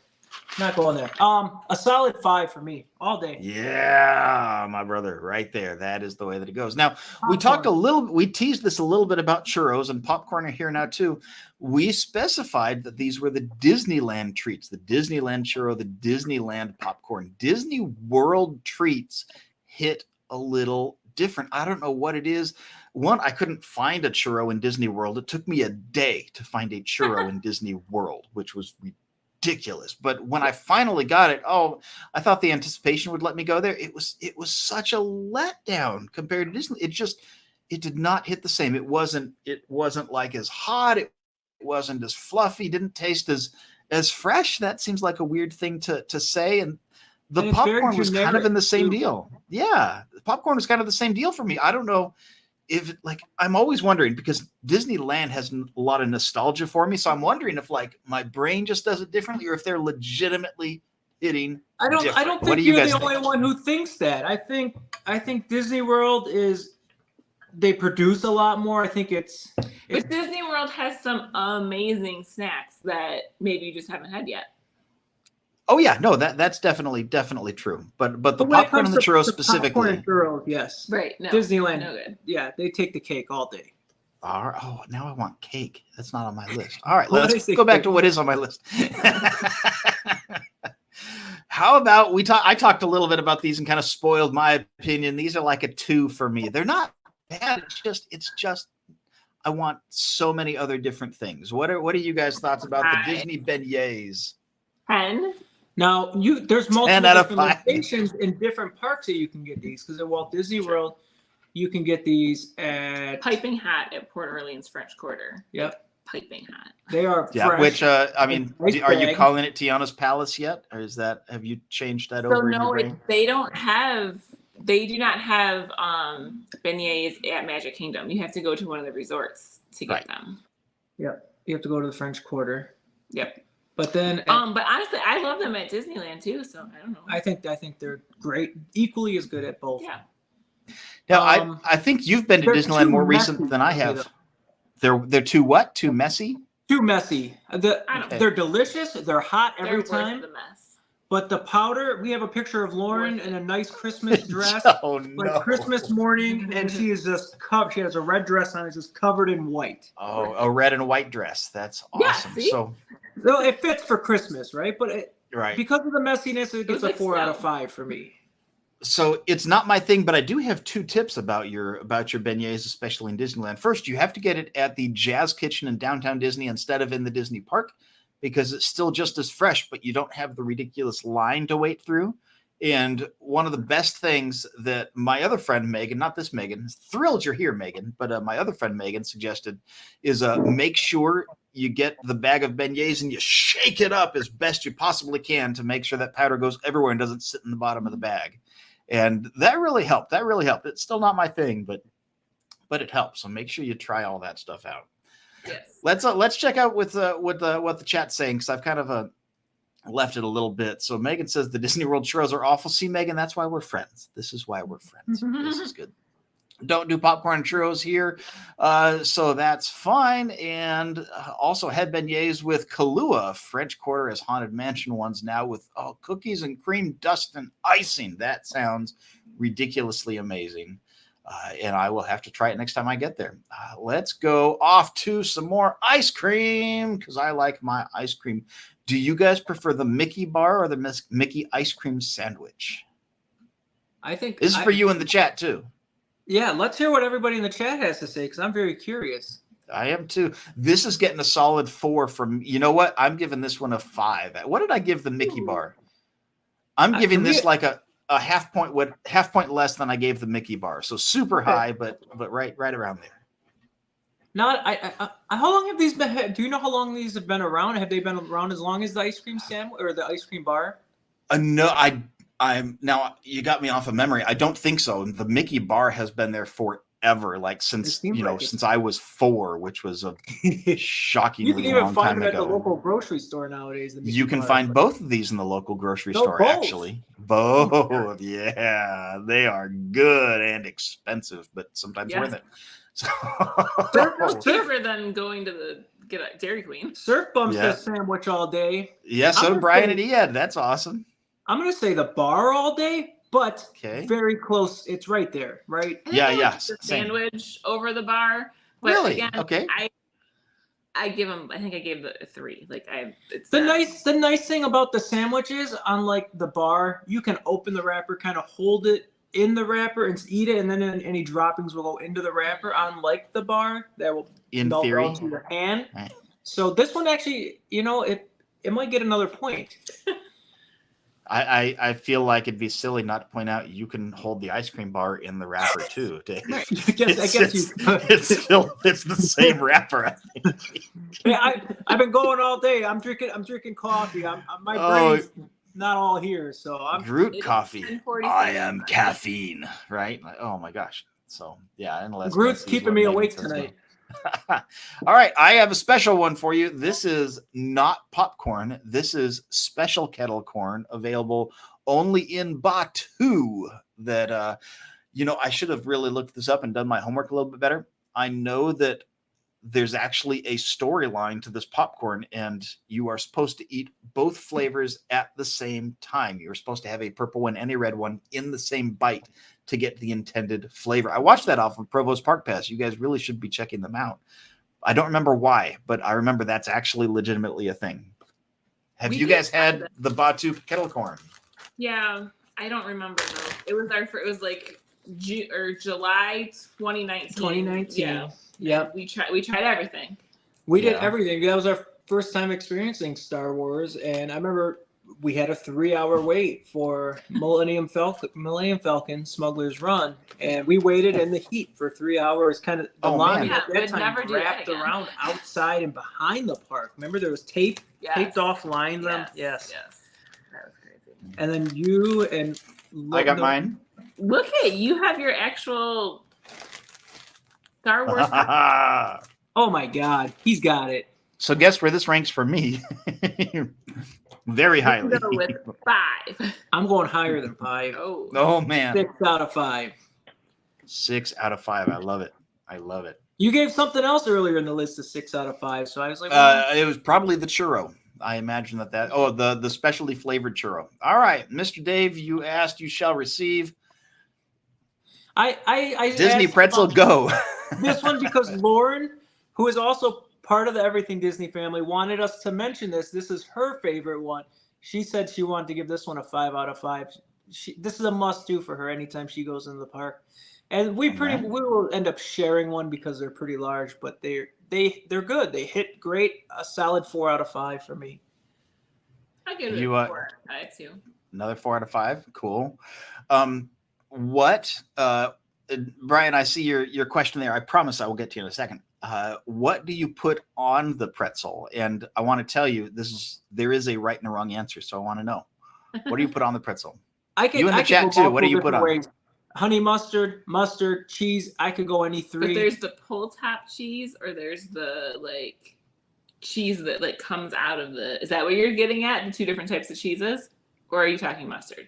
not going there. A solid 5 for me all day. Yeah, my brother, right there. That is the way that it goes. Now we teased this a little bit about churros, and popcorn are here now too. We specified that these were the Disneyland treats, the Disneyland churro, the Disneyland popcorn. Disney World treats hit a little different. I don't know what it is. One, I couldn't find a churro in Disney World. It took me a day to find a churro in Disney World, which was ridiculous. But when I finally got it, I thought the anticipation would let me go there. It was such a letdown compared to Disney. It did not hit the same. It wasn't like as hot. It wasn't as fluffy. Didn't taste as fresh. That seems like a weird thing to say. And the popcorn was kind of in the same deal. Yeah, the popcorn was kind of the same deal for me. I don't know if I'm always wondering because Disneyland has a lot of nostalgia for me. So I'm wondering if my brain just does it differently or if they're legitimately hitting. I don't think you're the only one who thinks that. I think Disney World they produce a lot more. I think but Disney World has some amazing snacks that maybe you just haven't had yet. Oh yeah, no, that's definitely true. But the popcorn and the churros specifically. Popcorn and churros, yes. Right. No, Disneyland. No good. Yeah, they take the cake all day. Oh, now I want cake. That's not on my list. All right, let's go back to what is on my list. How about I talked a little bit about these and kind of spoiled my opinion. These are like a 2 for me. They're not bad. It's just I want so many other different things. What are you guys' thoughts about the Disney beignets? 10. Now, there's multiple different locations in different parks that you can get these. Because at Walt Disney World, you can get these at Piping Hot at Port Orleans French Quarter. Yep. Piping Hot. They are fresh. Which are you calling it Tiana's Palace yet, or have you changed that over? No, they do not have beignets at Magic Kingdom. You have to go to one of the resorts to get them. Yep. You have to go to the French Quarter. Yep. But then, but honestly, I love them at Disneyland too. So I don't know. I think they're great, equally as good at both. Yeah. Now, I think you've been to Disneyland more recent than I have. They're too what? Too messy? Too messy. They're delicious. They're hot every time. The mess. But the powder, we have a picture of Lauren in a nice Christmas dress, Christmas morning, and she is just covered. She has a red dress on, it's just covered in white. Oh, a red and white dress. That's awesome. Yeah, so it fits for Christmas, right? But because of the messiness, it gets a 4 out of 5 for me. So it's not my thing, but I do have 2 tips about your beignets, especially in Disneyland. First, you have to get it at the Jazz Kitchen in downtown Disney instead of in the Disney Park, because it's still just as fresh, but you don't have the ridiculous line to wait through. And one of the best things that my other friend, Megan, not this Megan, thrilled you're here, Megan, but my other friend, Megan, suggested is make sure you get the bag of beignets and you shake it up as best you possibly can to make sure that powder goes everywhere and doesn't sit in the bottom of the bag. And that really helped. It's still not my thing, but it helps. So make sure you try all that stuff out. Yes. Let's check out what the chat's saying, because I've kind of left it a little bit. So Megan says the Disney World churros are awful. See, Megan, that's why we're friends. This is why we're friends. This is good. Don't do popcorn and churros here, so that's fine. And also had beignets with Kahlua. French Quarter has Haunted Mansion ones now with cookies and cream dust and icing. That sounds ridiculously amazing. And I will have to try it next time I get there. Let's go off to some more ice cream, because I like my ice cream. Do you guys prefer the Mickey bar or the Mickey ice cream sandwich? I think this is for you in the chat too. Yeah, let's hear what everybody in the chat has to say, because I'm very curious. I am too. This is getting a solid 4 from, you know what? I'm giving this one a 5. What did I give the Mickey bar? I'm giving this like a half point less than I gave the Mickey bar. So super high, but right around there. Not how long have these been? Do you know how long these have been around? Have they been around as long as the ice cream sandwich or the ice cream bar? No, I'm now you got me off of memory. I don't think so. The Mickey bar has been there forever, like since since I was 4, which was a shockingly you can even long find time them at ago. the local grocery store nowadays. You can find both of these in the local grocery store, both. actually. Both, yeah, they are good and expensive, but sometimes worth it. So cheaper than going to get a Dairy Queen. Surf Bum says sandwich all day. Yeah, so Brian and Ian. That's awesome. I'm gonna say the bar all day, but very close. It's right there, right? Yeah. The sandwich over the bar. But really? Again, okay. I give them. I think I gave the 3. Like it's the nice thing about the sandwich is, unlike the bar, you can open the wrapper, kind of hold it in the wrapper and eat it, and then any droppings will go into the wrapper. Unlike the bar, that will melt into your hand. So this one actually, it might get another point. I feel like it'd be silly not to point out you can hold the ice cream bar in the wrapper too, Dave. I guess you could. It's the same wrapper, I think. Yeah, I've been going all day. I'm drinking coffee. My brain's not all here, so I'm Groot coffee. I am caffeine, right? Like, oh my gosh. So yeah, unless Groot's keeping me awake tonight. All right, I have a special one for you. This is not popcorn. This is special kettle corn, available only in Batu. That I should have really looked this up and done my homework a little bit better. I know that there's actually a storyline to this popcorn, and you are supposed to eat both flavors at the same time. You're supposed to have a purple one and a red one in the same bite to get the intended flavor. I watched that off of Provost Park Pass. You guys really should be checking them out. I don't remember why, but I remember that's actually legitimately a thing. Have you guys had the Batu kettle corn? Yeah, I don't remember though. It was like July 2019. 2019. Yeah. Yep. We tried everything. We did everything. That was our first time experiencing Star Wars, and I remember we had a 3-hour wait for Millennium Falcon Smuggler's Run, and we waited in the heat for 3 hours. Kind of the line at that time wrapped around outside and behind the park. Remember, there was taped off line them. Yes. That was crazy. And then you and I got mine. Look at you have your actual Star Wars. Oh my God, he's got it. So guess where this ranks for me? Very highly. Go with 5. I'm going higher than 5. Oh man. 6 out of 5. 6 out of 5. I love it. You gave something else earlier in the list of 6 out of 5, so I was like, it was probably the churro. I imagine the specialty flavored churro. All right, Mr. Dave, you asked, you shall receive. I Disney pretzel go. This one because Lauren, who is also part of the Everything Disney family, wanted us to mention this. This is her favorite one. She said she wanted to give this one a 5 out of 5. This is a must do for her anytime she goes into the park. And we will end up sharing one because they're pretty large, but they're good. They hit great. A solid 4 out of 5 for me. I give it 4 out of 5 too. Another 4 out of 5. Cool. Brian, I see your question there. I promise I will get to you in a second. What do you put on the pretzel? And I want to tell you, there is a right and a wrong answer. So I want to know, what do you put on the pretzel? You in the chat too. What do you put on? Ways. Honey mustard, cheese. I could go any 3. But there's the pull top cheese, or there's the cheese that comes out of the. Is that what you're getting at? The 2 different types of cheeses, or are you talking mustard?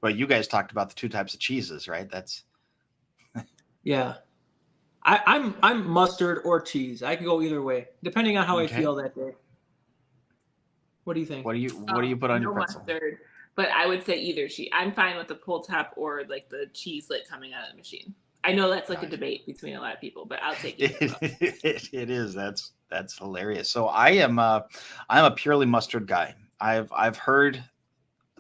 Well, you guys talked about the 2 types of cheeses, right? That's yeah. I'm mustard or cheese. I can go either way, depending on how I feel that day. What do you think? What do you put on your pretzel? Mustard, but I would say either cheese. I'm fine with the pull top or the cheese coming out of the machine. I know that's a debate between a lot of people, but I'll take it. It is. That's hilarious. So I'm a purely mustard guy. I've heard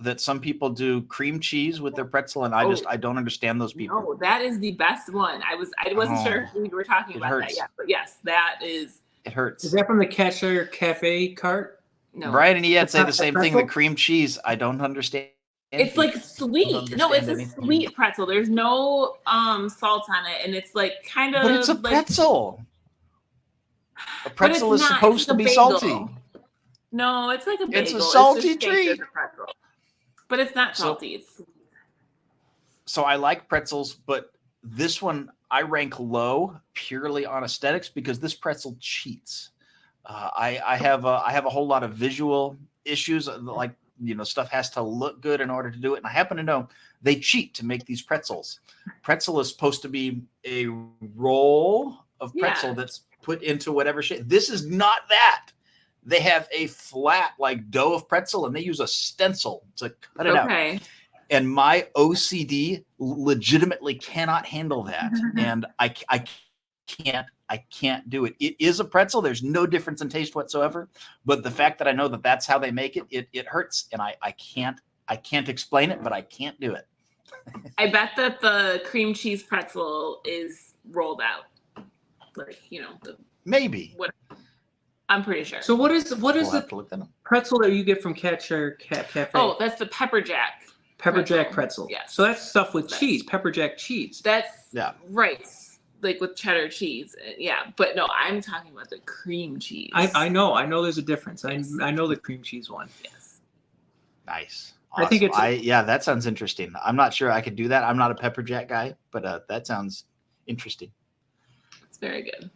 that some people do cream cheese with their pretzel, and I don't understand those people. No, that is the best one. I wasn't sure if we were talking about hurts. that yet, but yes, that is. It hurts. Is that from the Catcher Cafe cart? No. Brian and Ian say the not same a thing. The pretzel? cream cheese, I don't understand. It's like sweet. No, it's a anything. sweet pretzel. There's no salt on it, and it's like kind of. But it's a like, pretzel. A pretzel is not. supposed It's to a be bagel. salty. No, it's like a bagel. It's a salty just shaped treat. as a pretzel. But it's not salty. So I like pretzels, but this one I rank low purely on aesthetics because this pretzel cheats. I have a whole lot of visual issues, like stuff has to look good in order to do it, and I happen to know they cheat to make these pretzels. Pretzel is supposed to be a roll of pretzel that's put into whatever shape. This is not that. They have a flat like dough of pretzel, and they use a stencil to cut it out. And my OCD legitimately cannot handle that, and I can't do it. It is a pretzel. There's no difference in taste whatsoever. But the fact that I know that that's how they make it, it hurts, and I can't explain it, but I can't do it. I bet that the cream cheese pretzel is rolled out, like Maybe. What? I'm pretty sure. So what is We'll the have to look that up. pretzel that you get from Catcher Cafe? Oh, that's the pepper jack. Pepper jack pretzel. Yes. So that's stuff with cheese, pepper jack cheese. That's right. Like with cheddar cheese. Yeah, but no, I'm talking about the cream cheese. I know there's a difference. I know the cream cheese one. Yes. Nice. Awesome. I think it's that sounds interesting. I'm not sure I could do that. I'm not a pepper jack guy, but that sounds interesting. It's very good.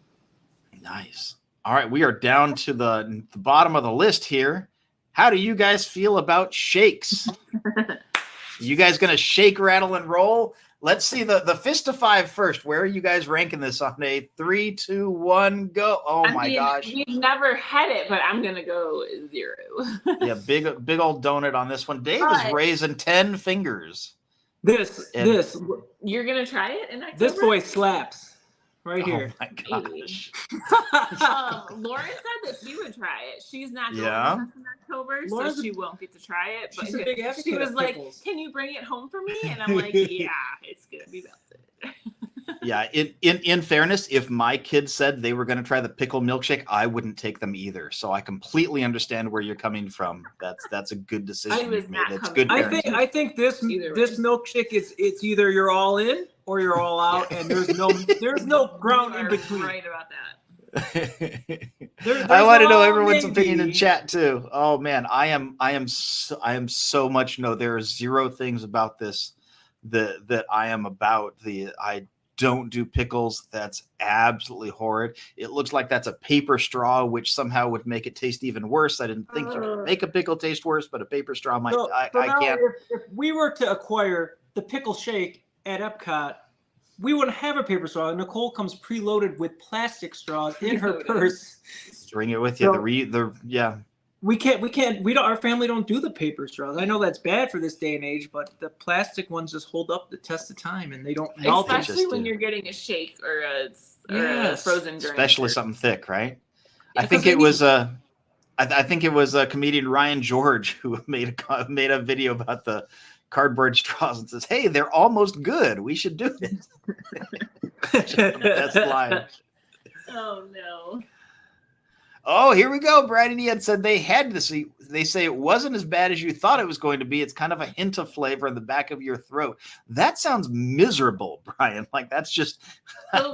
Nice. All right, we are down to the bottom of the list here. How do you guys feel about shakes? You guys gonna shake, rattle, and roll? Let's see the fist of five first. Where are you guys ranking this on a 3, 2, 1, go? Oh my gosh. We've never had it, but I'm gonna go 0. Yeah, big old donut on this one. Dave is raising 10 fingers. This You're gonna try it in October? This boy slaps right here. Oh my gosh. Lauren said that she would try it. She's not going Yeah. with us in October, so she won't get to try it. But She's a big advocate she was of like, pickles. "Can you bring it home for me?" And I'm like, "Yeah, it's gonna be melted." Yeah, in fairness, if my kids said they were going to try the pickle milkshake, I wouldn't take them either. So I completely understand where you're coming from. That's a good decision you've made. That's good parenting. I think this milkshake it's either you're all in or you're all out, and there's no ground in between. Right about that. I want to know everyone's opinion in chat too. Oh man, I am so much no. There are 0 things about this that I am about. I don't do pickles. That's absolutely horrid. It looks like that's a paper straw, which somehow would make it taste even worse. I didn't think you could make a pickle taste worse, but a paper straw might. I can't. If we were to acquire the pickle shake at Epcot, we wouldn't have a paper straw. Nicole comes preloaded with plastic straws in her purse. Bring it with you. So, We don't. Our family don't do the paper straws. I know that's bad for this day and age, but the plastic ones just hold up the test of time, and they don't melt. Especially when you're getting a shake or a frozen drink. Especially something thick, right? I think it was I think it was comedian Ryan George who made a video about the cardboard straws and says, "Hey, they're almost good. We should do it." That's the line. Oh no. Oh, here we go. Brian and Ian said they had to see. They say it wasn't as bad as you thought it was going to be. It's kind of a hint of flavor in the back of your throat. That sounds miserable, Brian. Like that's just. So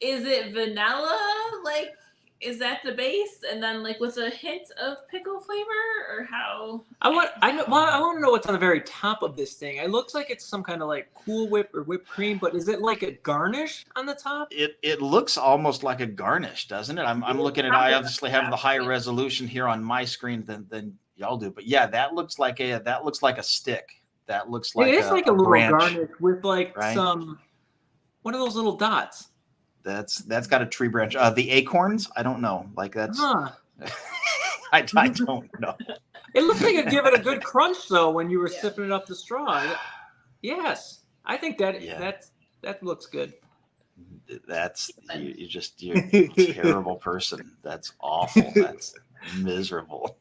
is it vanilla? Like, is that the base, and then like with a hint of pickle flavor, or how? I want to know what's on the very top of this thing. It looks like it's some kind of like Cool Whip or whipped cream, but is it like a garnish on the top? It looks almost like a garnish, doesn't it? I'm looking at. I obviously have the higher resolution here on my screen than y'all do, but yeah, that looks like a stick. That looks like it is like a little branch, garnish with like right? some one of those little dots. That's got a tree branch. The acorns, I don't know. Like that's. Huh. I don't know. It looks like it'd give it a good crunch though when you were sipping it up the straw. Yes, I think that looks good. You're a terrible person. That's awful. That's miserable.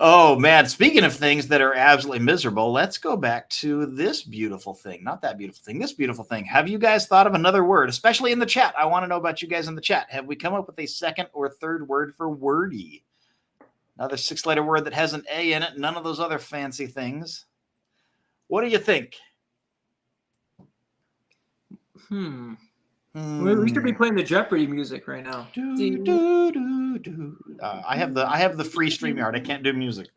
Oh man, speaking of things that are absolutely miserable, let's go back to this beautiful thing. Not that beautiful thing, this beautiful thing. Have you guys thought of another word, especially in the chat? I want to know about you guys in the chat. Have we come up with a second or third word for wordy? Another 6-letter word that has an A in it, none of those other fancy things. What do you think? We should be playing the Jeopardy music right now. I have the free StreamYard. I can't do music.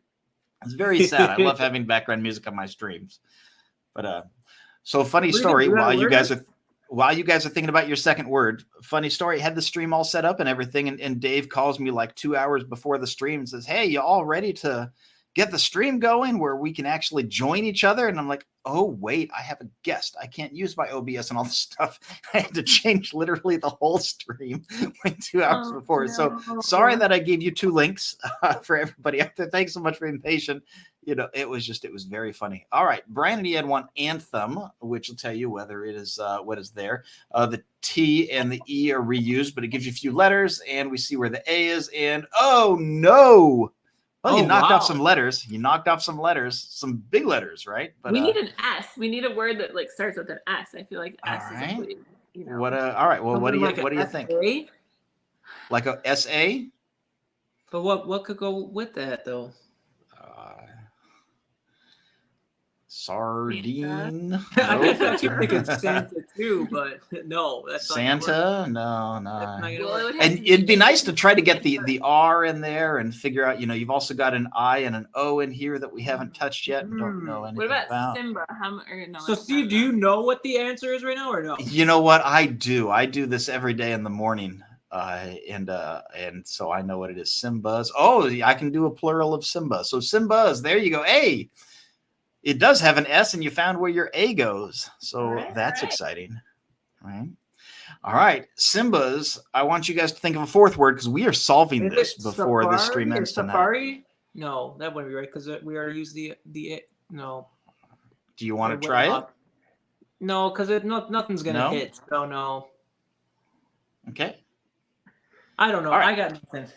It's very sad. I love having background music on my streams. But so funny story. While you guys are thinking about your second word, funny story. I had the stream all set up and everything, and Dave calls me like 2 hours before the stream and says, "Hey, you all ready to get the stream going where we can actually join each other?" And I'm like, "Oh wait, I have a guest. I can't use my OBS and all this stuff." I had to change literally the whole stream like 2 hours before. No. So sorry that I gave you 2 links for everybody out there. Thanks so much for being patient. It was very funny. All right, Brian and he had one anthem, which will tell you whether it is what is there. The T and the E are reused, but it gives you a few letters, and we see where the A is. And oh no. Well, you knocked off some letters. You knocked off some letters, some big letters, right? But we need an S. We need a word that like starts with an S. I feel like S is a pretty, What? All right. Well, what do you think? Like a SA? But what could go with that though? Sardine. I keep thinking Santa too, but no, that's Santa. No. Well, and it'd be nice to try to get the R in there and figure out. You've also got an I and an O in here that we haven't touched yet and don't know anything about. What about Simba? So, Steve, do you know what the answer is right now, or no? You know what? I do. I do this every day in the morning. And so I know what it is. Simbas. Oh, I can do a plural of Simba. So Simbas. There you go. Hey. It does have an S, and you found where your A goes. So that's exciting. All right. Simbas, I want you guys to think of a fourth word because we are solving this before the stream ends tonight. Safari? No, that wouldn't be right because we already used the no. Do you want to try it? No, because nothing's going to hit. No. Okay. I don't know. Right. I got nothing.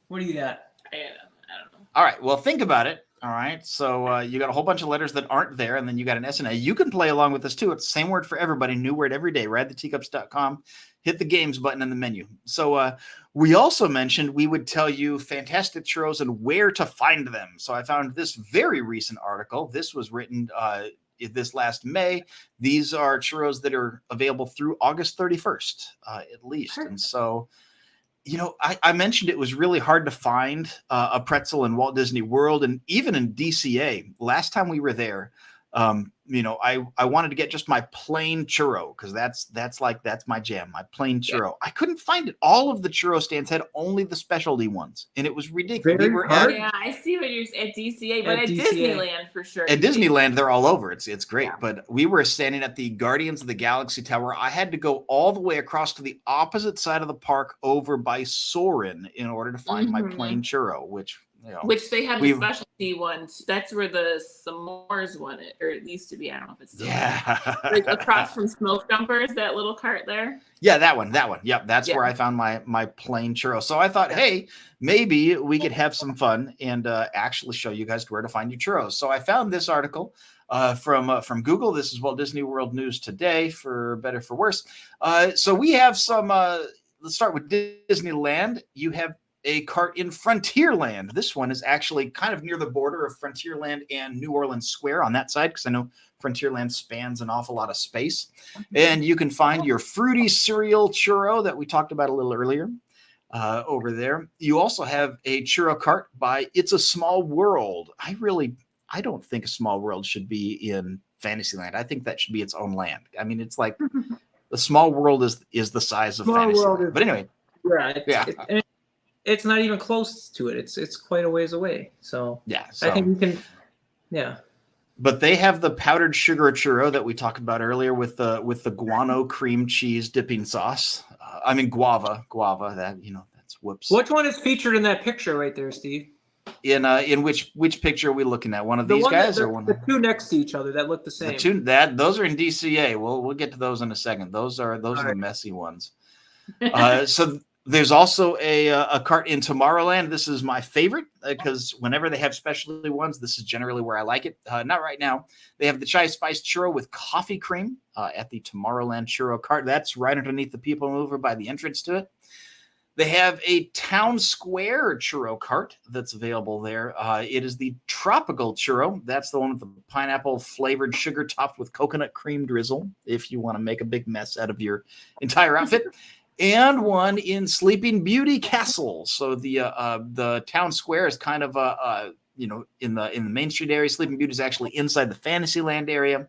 What do you got? I don't know. All right. Well, think about it. All right, so you got a whole bunch of letters that aren't there, and then you got an S and A. You can play along with this too. It's the same word for everybody, new word every day. Right at teacups.com, hit the games button in the menu. So we also mentioned we would tell you fantastic churros and where to find them. So I found this very recent article. This was written this last May. These are churros that are available through August 31st, at least. Perfect. And so... I mentioned it was really hard to find a pretzel in Walt Disney World and even in DCA. Last time we were there, I wanted to get just my plain churro because that's my jam, my plain churro. Yeah. I couldn't find it. All of the churro stands had only the specialty ones, and it was ridiculous. I see what you're saying at DCA, but at Disneyland for sure. At Disneyland, they're all over. It's great. Yeah. But we were standing at the Guardians of the Galaxy Tower. I had to go all the way across to the opposite side of the park over by Soarin' in order to find my plain churro, which they have the specialty ones. That's where the s'mores one, or it used to be. I don't know if it's still there. Like across from Smoke Jumpers, that little cart there. Yeah, that one. Yep, that's where I found my plain churro. So I thought, hey, maybe we could have some fun and actually show you guys where to find your churros. So I found this article from Google. This is Walt Disney World News Today, for better for worse. So we have some. Let's start with Disneyland. You have a cart in Frontierland. This one is actually kind of near the border of Frontierland and New Orleans Square on that side, because I know Frontierland spans an awful lot of space. And you can find your fruity cereal churro that we talked about a little earlier over there. You also have a churro cart by It's a Small World. I don't think a small world should be in Fantasyland. I think that should be its own land. I mean, it's like the small world is the size of Fantasyland. But anyway. It's not even close to it. It's quite a ways away. So yeah, I think we can. Yeah. But they have the powdered sugar churro that we talked about earlier with the guano cream cheese dipping sauce. Guava. That that's whoops. Which one is featured in that picture right there, Steve? In which picture are we looking at? One of these guys or one? The two next to each other that look the same. Those are in DCA. We'll get to those in a second. Those are the messy ones. So There's also a cart in Tomorrowland. This is my favorite because whenever they have specialty ones, this is generally where I like it. Not right now. They have the chai spice churro with coffee cream at the Tomorrowland churro cart. That's right underneath the people mover by the entrance to it. They have a Town Square churro cart that's available there. It is the tropical churro. That's the one with the pineapple flavored sugar topped with coconut cream drizzle, if you want to make a big mess out of your entire outfit. And one in Sleeping Beauty Castle. So the Town Square is kind of in the Main Street area. Sleeping Beauty is actually inside the Fantasyland area.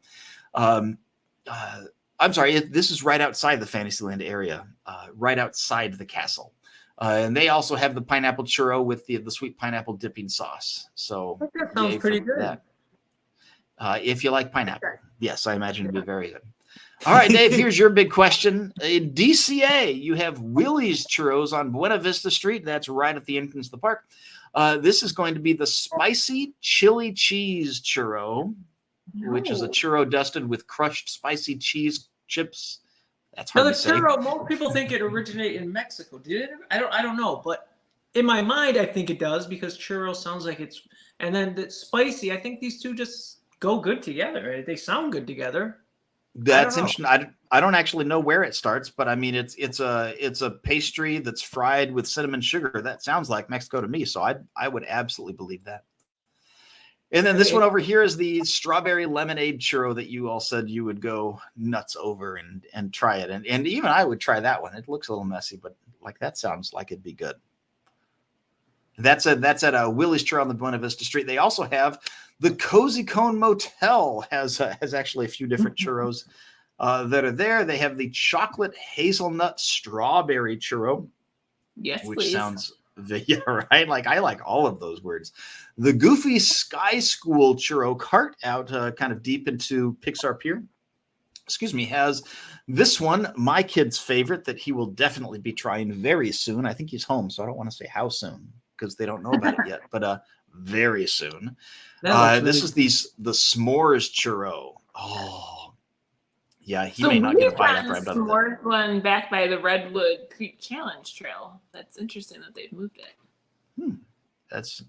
I'm sorry, this is right outside the Fantasyland area, right outside the castle. And they also have the pineapple churro with the sweet pineapple dipping sauce. So that sounds pretty good. That. If you like pineapple, yes, I imagine it'd be very good. All right, Dave, here's your big question. In DCA, you have Willie's Churros on Buena Vista Street. That's right at the entrance of the park. This is going to be the spicy chili cheese churro, which is a churro dusted with crushed spicy cheese chips. That's hard to say. Churro, most people think it originated in Mexico. Did it? I don't know, but in my mind, I think it does because churro sounds like it's, and then the spicy. I think these two just go good together. They sound good together. That's interesting. I don't actually know where it starts, but I mean it's a pastry that's fried with cinnamon sugar. That sounds like Mexico to me. So I would absolutely believe that. And then this one over here is the strawberry lemonade churro that you all said you would go nuts over and try it. And even I would try that one. It looks a little messy, but like that sounds like it'd be good. That's at a Willie's Churro on the Buena Vista Street. They also have the Cozy Cone Motel has actually a few different churros that are there. They have the chocolate hazelnut strawberry churro. Yes, which please. Sounds yeah, right. Like I like all of those words. The Goofy Sky School churro cart out kind of deep into Pixar Pier. Excuse me, has this one, my kid's favorite that he will definitely be trying very soon. I think he's home, so I don't want to say how soon because they don't know about it yet, but very soon. This is the s'mores churro. Oh, yeah, he may not get a bite after I'm done with it. S'mores one back by the Redwood Creek Challenge Trail. That's interesting that they've moved it.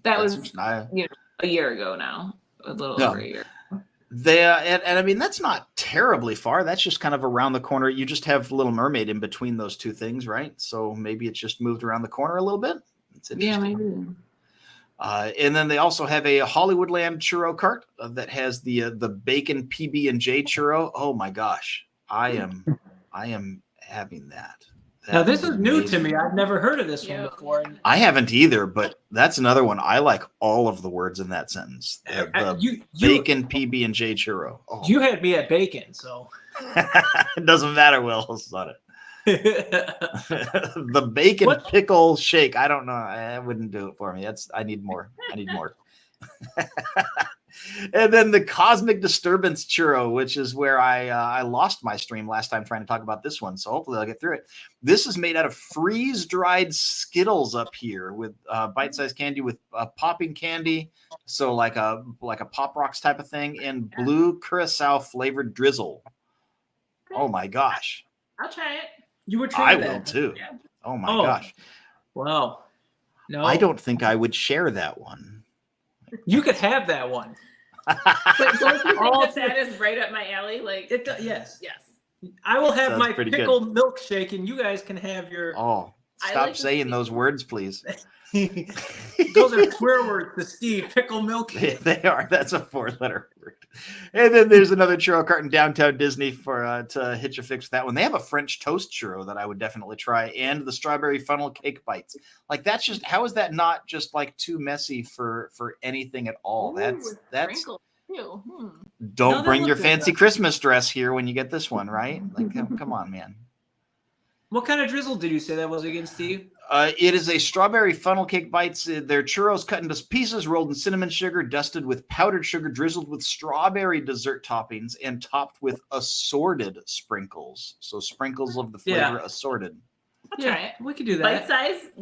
That was a year ago now, a little over a year. And I mean that's not terribly far. That's just kind of around the corner. You just have Little Mermaid in between those two things, right? So maybe it's just moved around the corner a little bit. It's interesting. Yeah, maybe. And then they also have a Hollywoodland churro cart that has the bacon PB&J churro. Oh my gosh, I am having that. Now this is new to me. I've never heard of this one before. I haven't either, but that's another one. I like all of the words in that sentence. The bacon PB&J churro. Oh. You had me at bacon, so it doesn't matter, Will. It's not it. The bacon pickle shake. I don't know. I wouldn't do it for me. I need more. And then the Cosmic Disturbance churro, which is where I lost my stream last time trying to talk about this one. So hopefully I'll get through it. This is made out of freeze-dried Skittles up here with bite-sized candy with popping candy. So like a Pop Rocks type of thing and blue curacao flavored drizzle. Oh my gosh. I'll try it. You would try that. I will too. Yeah. Oh my gosh. Wow. No. I don't think I would share that one. You could have that one. But don't you think that is right up my alley? Like yes. Yes. I will have my pickle milkshake and you guys can have your stop saying those words, please. Those are swear words to Steve. Pickle milkshake. They are. That's a 4-letter word. And then there's another churro cart in downtown Disney for to hitch a fix with that one. They have a French toast churro that I would definitely try, and the strawberry funnel cake bites. Like that's just how is that not just like too messy for anything at all? That's Don't bring your fancy Christmas dress here when you get this one, right? Like come on, man. What kind of drizzle did you say that was again, Steve? It is a strawberry funnel cake bites. They're churros cut into pieces, rolled in cinnamon sugar, dusted with powdered sugar, drizzled with strawberry dessert toppings, and topped with assorted sprinkles. So sprinkles of the flavor assorted. I'll try it. We could do that.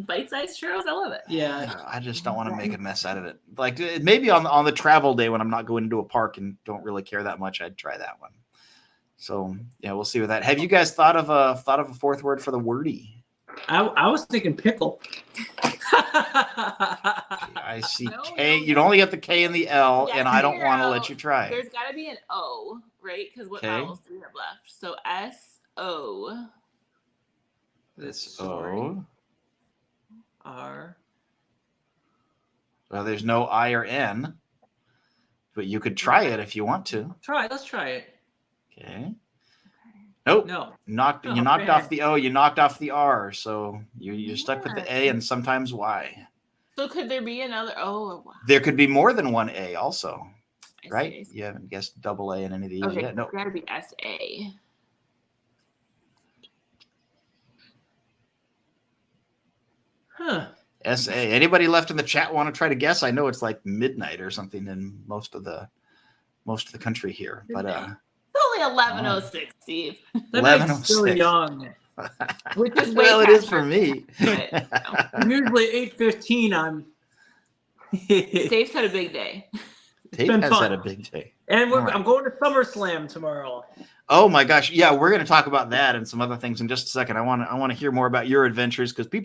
Bite-sized churros. I love it. Yeah. I just don't want to make a mess out of it. Like maybe on the travel day when I'm not going to a park and don't really care that much, I'd try that one. So yeah, we'll see with that. Have you guys thought of a fourth word for the wordy? I was thinking pickle. I see No, K. no, You'd no. only get the K and the L, Yeah, and I don't figure want to out- let you try. There's got to be an O, right? Because what Okay. vowels do we have left? So S-O. This O. R. Well, there's no I or N, but you could try it if you want to. Let's try it. Okay. Nope. No. You knocked Oh, off man. the O. You knocked off the R. So you're stuck with the A and sometimes Y. So could there be another O or Y? There could be more than one A also, I right? see, I see. You haven't guessed double A in any of these Okay, yet. No. it's got to be S-A. Huh. SA. Anybody left in the chat want to try to guess? I know it's like midnight or something in most of the country here, but It's only 11:06, Steve. That makes still 11:06. young. Which is way well, it past is for our- me. I'm usually 8:15. I'm. Dave's had a big day. Dave been has fun. had a big day. And All right. I'm going to SummerSlam tomorrow. Oh my gosh. Yeah, we're going to talk about that and some other things in just a second. I want to hear more about your adventures because you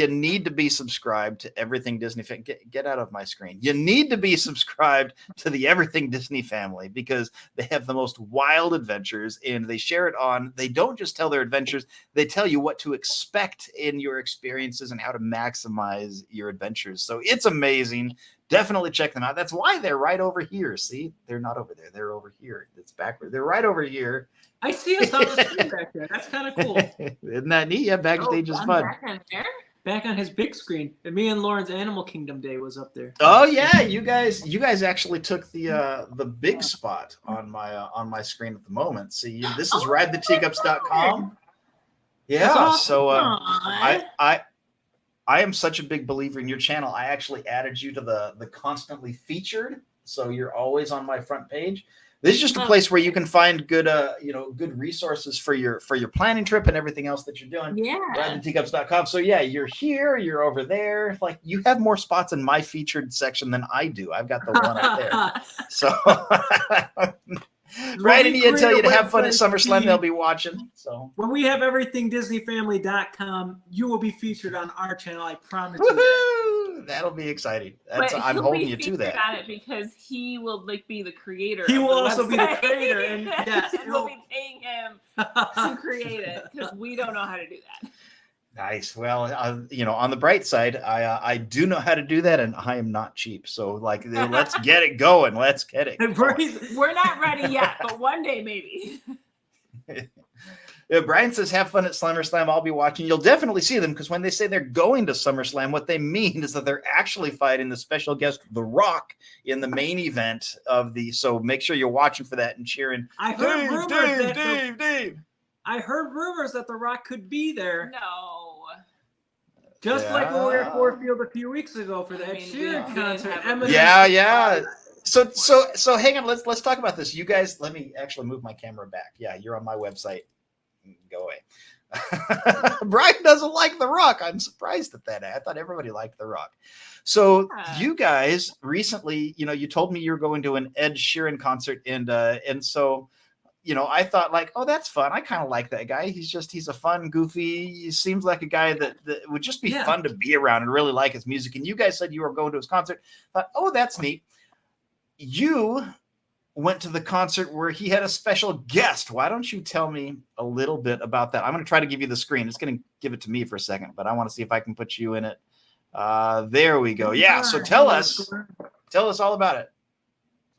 need to be subscribed to Everything Disney. Get out of my screen. You need to be subscribed to the Everything Disney family because they have the most wild adventures and they share it on. They don't just tell their adventures. They tell you what to expect in your experiences and how to maximize your adventures. So it's amazing. Definitely check them out. That's why they're right over here. See, they're not over there. They're over here. It's backward. They're right over here. I see us on the screen back there. That's kind of cool. Isn't that neat? Yeah, backstage is I'm fun. back on there? Back on his big screen. And me and Lauren's Animal Kingdom Day was up there. Oh yeah, you guys actually took the big spot on my screen at the moment. See, this is ridetheteacups.com. Yeah, awesome. so Aw. I am such a big believer in your channel. I actually added you to the constantly featured, so you're always on my front page. This is just a place where you can find good good resources for your planning trip and everything else that you're doing. Yeah. RideTheTeacups.com. So yeah, you're here, you're over there. Like you have more spots in my featured section than I do. I've got the one up there. So right, and you tell you to have fun at SummerSlam. They'll be watching. So when we have everythingdisneyfamily.com, you will be featured on our channel. I promise you. woohoo! That'll be exciting. But I'm he'll holding be you to featured that. on it because he will be the creator. He of will the also be the website. creator, and yes, and we'll be paying him to create it because we don't know how to do that. Nice. Well, on the bright side, I do know how to do that, and I am not cheap. So, like, let's get it going. Let's get it going. We're not ready yet, but one day maybe. Yeah, Brian says, have fun at SummerSlam. I'll be watching. You'll definitely see them because when they say they're going to SummerSlam, what they mean is that they're actually fighting the special guest, The Rock, in the main event of the. So make sure you're watching for that and cheering. I heard rumors Dave. I heard rumors that The Rock could be there. No. Just like when we were at Yeah. Ford Field a few weeks ago for the Ed I mean, Sheeran we concert. didn't have a- Eminem- Yeah. So hang on. Let's talk about this. You guys, let me actually move my camera back. Yeah, you're on my website. Go away. Brian doesn't like The Rock. I'm surprised at that. I thought everybody liked The Rock. So Yeah. you guys recently, you told me you were going to an Ed Sheeran concert, and so I thought like, oh, that's fun. I kind of like that guy. He's a fun, goofy. He seems like a guy that would just be Yeah. fun to be around and really like his music. And you guys said you were going to his concert. I thought, oh, that's neat. You went to the concert where he had a special guest. Why don't you tell me a little bit about that? I'm going to try to give you the screen. It's going to give it to me for a second, but I want to see if I can put you in it. There we go. Yeah. So tell us all about it.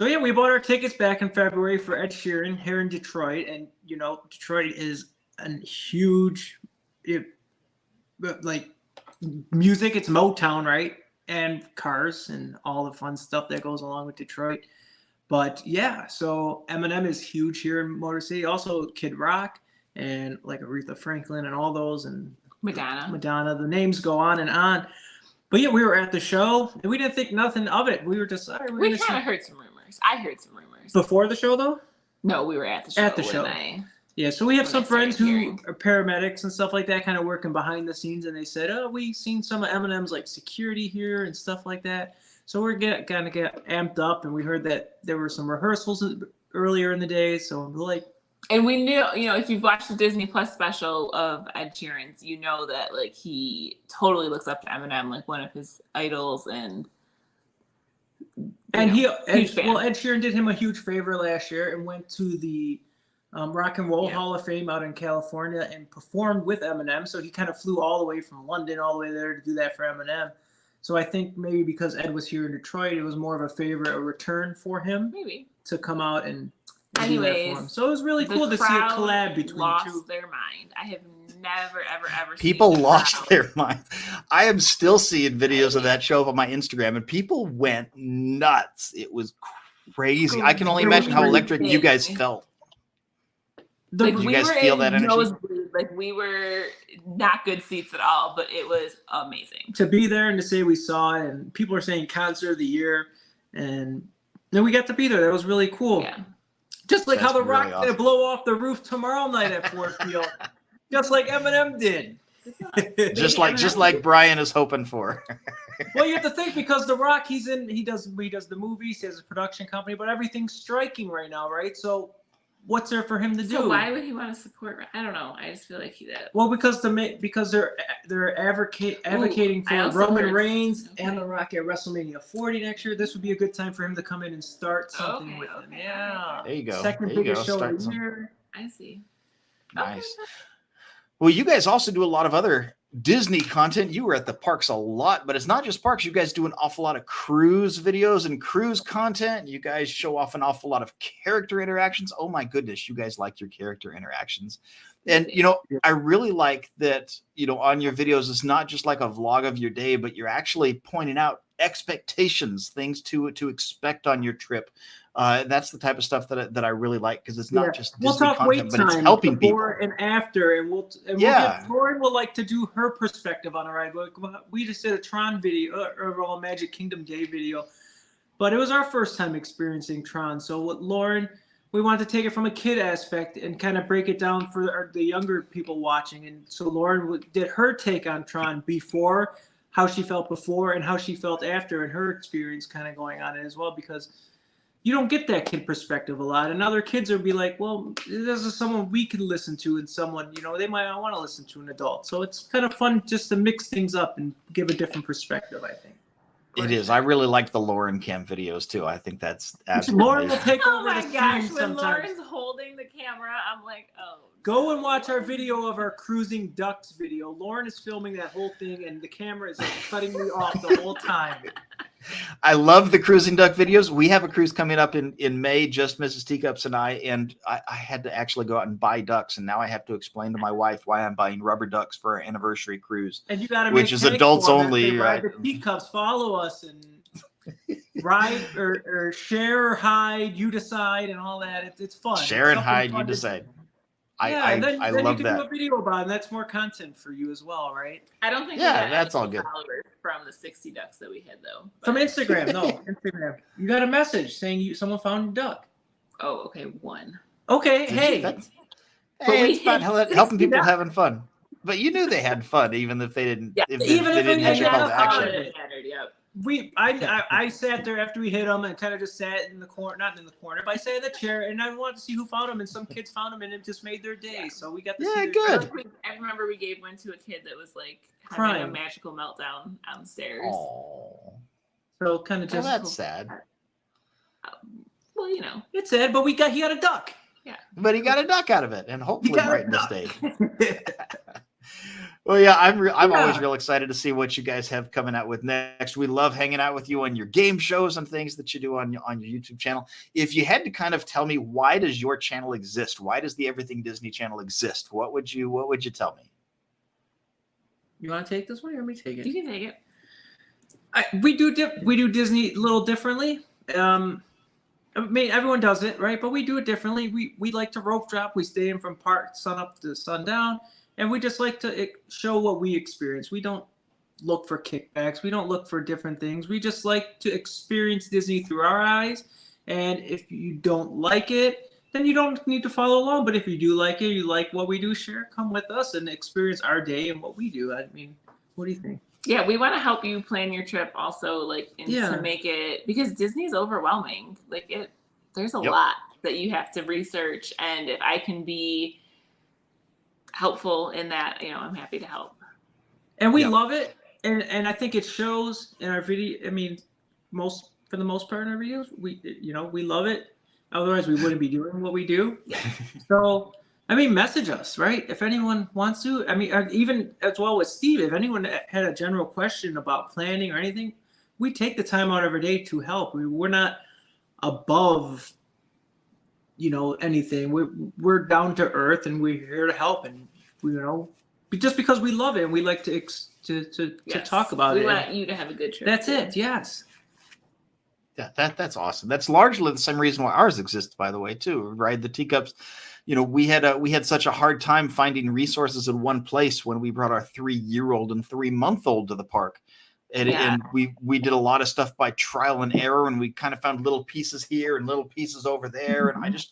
So yeah, we bought our tickets back in February for Ed Sheeran here in Detroit, and Detroit is a huge, like music. It's Motown, right? And cars and all the fun stuff that goes along with Detroit. But yeah, so Eminem is huge here in Motor City. Also Kid Rock and like Aretha Franklin and all those, and Madonna. The names go on and on. But yeah, we were at the show and we didn't think nothing of it. We were just We kind of heard some rumors. I heard some rumors. before the show though. No, we were at the show. At the when show. I Yeah, so we have When some I started friends who hearing. are paramedics and stuff like that, kind of working behind the scenes, and they said, "Oh, we seen some of Eminem's like security here and stuff like that." So we're kind of get amped up, and we heard that there were some rehearsals earlier in the day. So we're like, And we knew, if you've watched the Disney Plus special of Ed Sheeran's, you know that like he totally looks up to Eminem, like one of his idols, and Ed huge fan. Ed Sheeran did him a huge favor last year and went to the Rock and Roll Hall of Fame out in California and performed with Eminem. So he kind of flew all the way from London all the way there to do that for Eminem. So I think maybe because Ed was here in Detroit, it was more of a favor, a return for him Maybe to come out and anyways, do that for him. So it was really cool to see a collab between lost two. their mind. I have never, ever People seen lost their minds. I am still seeing videos of that show up on my Instagram, and people went nuts. It was crazy. I can only imagine how electric you guys felt. Like, Did you guys feel that energy? Like, we were not good seats at all, but it was amazing to be there and to say we saw it, and people are saying concert of the year, and then we got to be there. That was really cool. Yeah. Just like That's how the really Rock's gonna blow off the roof tomorrow night at Ford Field, just like Eminem did. just like Brian is hoping for. Well, you have to think, because the Rock, he does the movies, he has a production company, but everything's striking right now, right? So what's there for him to do? So why would he want to support? I don't know. I just feel like he did. Well, because they're advocating for Roman Reigns and The Rock at WrestleMania 40 next year. This would be a good time for him to come in and start something with him. Yeah, there you go. Second biggest show of the year. I see. Nice. Well, you guys also do a lot of other Disney content. You were at the parks a lot, but it's not just parks. You guys do an awful lot of cruise videos and cruise content. You guys show off an awful lot of character interactions. Oh my goodness, you guys like your character interactions. And, I really like that, on your videos, it's not just like a vlog of your day, but you're actually pointing out expectations, things to expect on your trip. That's the type of stuff that I really like, because it's not just Disney content, but it's helping people. Before and after, and Lauren will like to do her perspective on a ride. We just did a Tron video, or a Magic Kingdom Day video, but it was our first time experiencing Tron. So with Lauren, we wanted to take it from a kid aspect and kind of break it down for the younger people watching. And so Lauren did her take on Tron before, how she felt before and how she felt after, and her experience kind of going on it as well, because you don't get that kid perspective a lot. And other kids will be like, well, this is someone we can listen to, and someone, they might not want to listen to an adult. So it's kind of fun just to mix things up and give a different perspective, I think. It is. I really like the Lauren Cam videos too. I think that's absolutely Lauren will take over my the gosh, stream when sometimes. Lauren's holding the camera, I'm like, oh. Go and watch our video of our cruising ducks video. Lauren is filming that whole thing, and the camera is cutting me off the whole time. I love the cruising duck videos. We have a cruise coming up in May, just Mrs. Teacups and I had to actually go out and buy ducks, and now I have to explain to my wife why I'm buying rubber ducks for our anniversary cruise, and you got to which is adults only. Ride the Teacups, follow us, and ride or share or hide. You decide, and all that. It's fun. Share and hide. You decide. I then love you can that. do a video about it, and that's more content for you as well, right? I don't think that's all good. From the 60 ducks that we had, though. From Instagram, Instagram. You got a message saying someone found a duck. Oh, okay, one. Okay, hey. It's fun helping people having fun. But you knew they had fun, even if they didn't. Yeah. If they didn't hit your call to action. I sat there after we hit them and kind of just sat in the corner, not in the corner, but I sat in the chair, and I wanted to see who found them, and some kids found them, and it just made their day. So we got to see. Good. I remember we gave one to a kid that was like crying, having a magical meltdown downstairs. Aww. So kind of just. That's sad. Well, it's sad, but he got a duck. Yeah. But he got a duck out of it, and hopefully brightened his day. Well, yeah, I'm always real excited to see what you guys have coming out with next. We love hanging out with you on your game shows and things that you do on your YouTube channel. If you had to kind of tell me, why does your channel exist? Why does the Everything Disney channel exist? What would you tell me? You want to take this one, or let me take it? You can take it. We do Disney a little differently. I mean, everyone does it, right? But we do it differently. We like to rope drop. We stay in from sun up to sundown. And we just like to show what we experience. We don't look for kickbacks. We don't look for different things. We just like to experience Disney through our eyes. And if you don't like it, then you don't need to follow along. But if you do like it, you like what we do, come with us and experience our day and what we do. I mean, what do you think? Yeah, we want to help you plan your trip also, to make it, because Disney is overwhelming. There's a lot. that you have to research. And if I can be helpful in that, I'm happy to help. And we love it. And I think it shows in our video. I mean, for the most part in our videos, we love it. Otherwise we wouldn't be doing what we do. Yeah. So, I mean, message us, right? If anyone wants to, I mean, even as well with Steve, if anyone had a general question about planning or anything, we take the time out of our day to help. We're not above, anything. We're down to earth, and we're here to help. And just because we love it and we like to talk about it. We want you to have a good trip. That's it. Yes. Yeah, that's awesome. That's largely the same reason why ours exists, by the way, too. Right, the Teacups. We had such a hard time finding resources in one place when we brought our 3-year-old and 3-month-old to the park. And we did a lot of stuff by trial and error, and we kind of found little pieces here and little pieces over there. And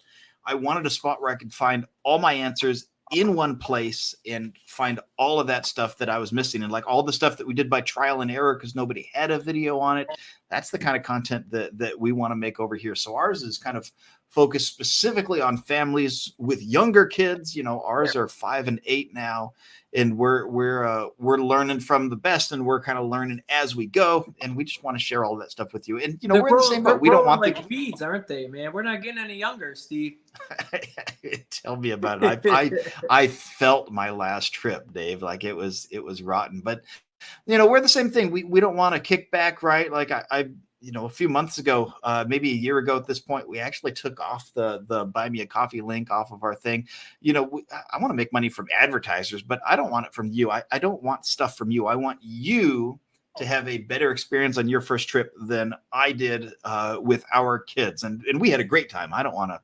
I wanted a spot where I could find all my answers in one place and find all of that stuff that I was missing. And like all the stuff that we did by trial and error because nobody had a video on it. That's the kind of content that we want to make over here. So ours is kind of focused specifically on families with younger kids. Ours are 5 and 8 now, and we're learning from the best, and we're kind of learning as we go. And we just want to share all that stuff with you. And we're in the same boat. We don't want like weeds, aren't they, man? We're not getting any younger, Steve. Tell me about it. I felt my last trip, Dave. Like it was rotten. But we're the same thing. We don't want to kick back, right? Like I a few months ago, maybe a year ago at this point, we actually took off the buy me a coffee link off of our thing. I want to make money from advertisers, but I don't want it from you. I don't want stuff from you. I want you to have a better experience on your first trip than I did with our kids. And we had a great time. I don't want to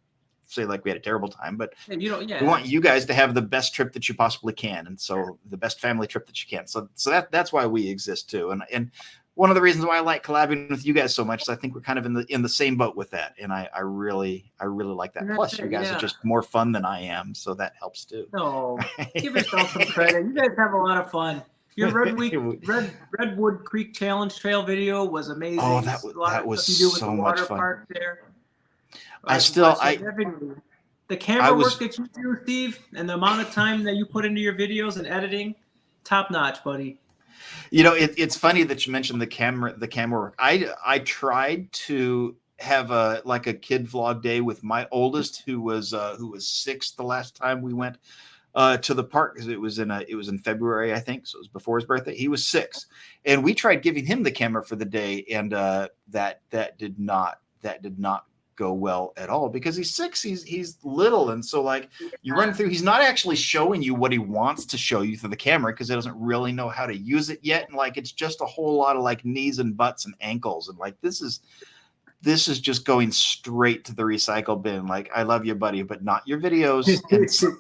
say like we had a terrible time, but we want you guys to have the best trip that you possibly can. And so the best family trip that you can. So that's why we exist too. And one of the reasons why I like collabing with you guys so much is I think we're kind of in the same boat with that. And I really like that. Plus you guys are just more fun than I am. So that helps too. No, give yourself some credit. You guys have a lot of fun. Your Redwood Creek Challenge Trail video was amazing. Oh, that was so much fun. Park there. The camera work that you do, Steve, and the amount of time that you put into your videos and editing, top notch, buddy. It's funny that you mentioned the camera work. I tried to have a kid vlog day with my oldest, who was 6 the last time we went to the park, because it was in February, I think, so it was before his birthday. He was 6, and we tried giving him the camera for the day, and that did not go well at all, because he's 6, he's little, and so you run through, he's not actually showing you what he wants to show you through the camera because he doesn't really know how to use it yet, and it's just a whole lot of knees and butts and ankles, and this is just going straight to the recycle bin. I love you, buddy, but not your videos. And so,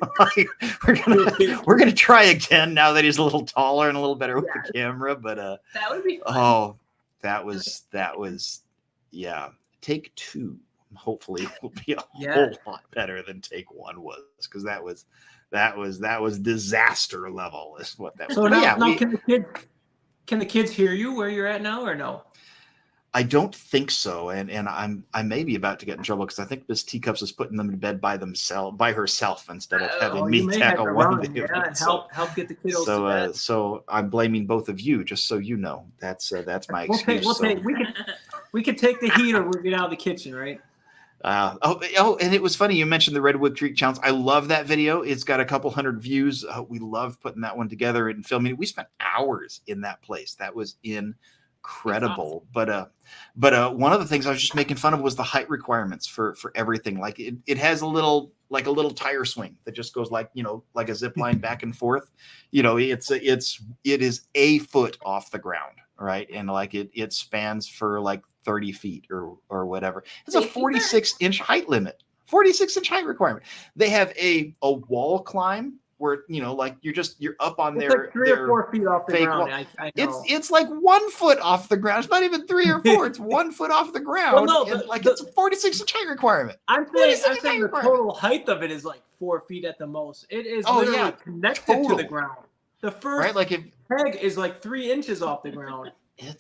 we're gonna try again now that he's a little taller and a little better with the camera, but that would be fun. Oh, that was take 2 hopefully will be a whole lot better than take 1 was, because that was disaster level is what that was. So now can the kids hear you where you're at now, or no? I don't think so, and I may be about to get in trouble because I think Miss Teacups is putting them to bed by herself instead of having me tackle one video. And help get the kiddos to bed. So I'm blaming both of you, just so you know. That's my excuse. We can take the heat, or we'll get out of the kitchen, right? And it was funny you mentioned the Redwood Creek Challenge. I love that video. It's got a couple hundred views. We loved putting that one together and filming it. We spent hours in that place. That was incredible. Awesome. But one of the things I was just making fun of was the height requirements for everything. It has a little tire swing that just goes like a zip line back and forth. It is a foot off the ground, right? And it spans for 30 feet or whatever. It's a 46-inch height limit, 46-inch height requirement. They have a wall climb where you're up on their 3 or 4 feet off the ground. I know. It's 1 foot off the ground. It's not even 3 or 4. It's 1 foot off the ground. Well, it's a 46-inch height requirement. I'm saying the total height of it is 4 feet at the most. It is literally connected to the ground. The first peg is 3 inches off the ground. it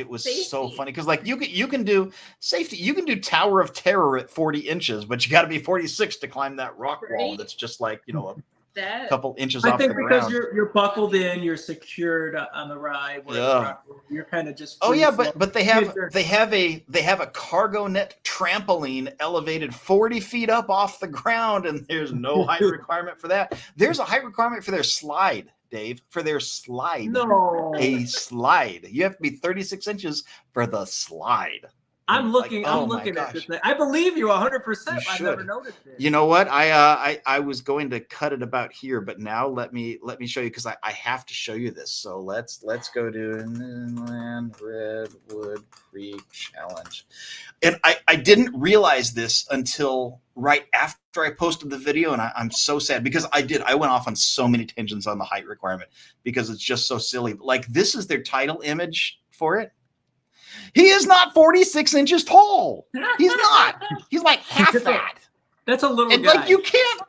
was Safety. so funny because like you can do safety, you can do Tower of Terror at 40 inches, but you got to be 46 to climb that rock wall Right. that's just like a That couple inches I off think the because ground. you're buckled in, you're secured on the ride. Where Yeah. you're kind of just. Oh free yeah, flow. but they have a cargo net trampoline elevated 40 feet up off the ground, and there's no height requirement for that. There's a height requirement for their slide, Dave. For their slide, No, a slide. You have to be 36 inches for the slide. I'm Like, looking. oh I'm my looking at this gosh. thing. I believe you 100%. You I've never should. noticed it. You know what? I was going to cut it about here, but now let me show you because I have to show you this. So let's go to Inland Redwood Creek Challenge. And I didn't realize this until right after I posted the video, and I'm so sad because I went off on so many tangents on the height requirement because it's just so silly. Like this is their title image for it. He is not 46 inches tall. He's not. He's like half that. That's a little And guy. like you can't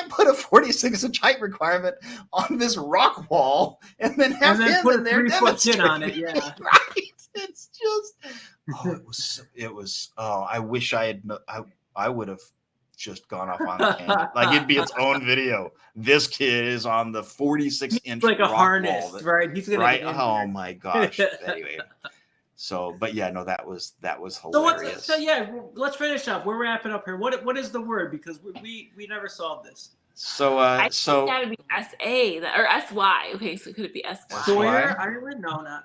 put a 46-inch height requirement on this rock wall and then have and then him put in a there 3-foot tin demonstrating. on it. Yeah. Right. It's just I wish I would have just gone off on a tangent. Like it'd be its own video. This kid is on the 46-inch Like a rock harness, wall right? He's gonna right. get in Oh there. my gosh. Anyway. So, but yeah, no, that was So hilarious. let's finish up. We're wrapping up here. What is the word? Because we never solved this. So it's got to be S-A or S-Y. Okay, so could it be S-Y? Sawyer, Ireland? No.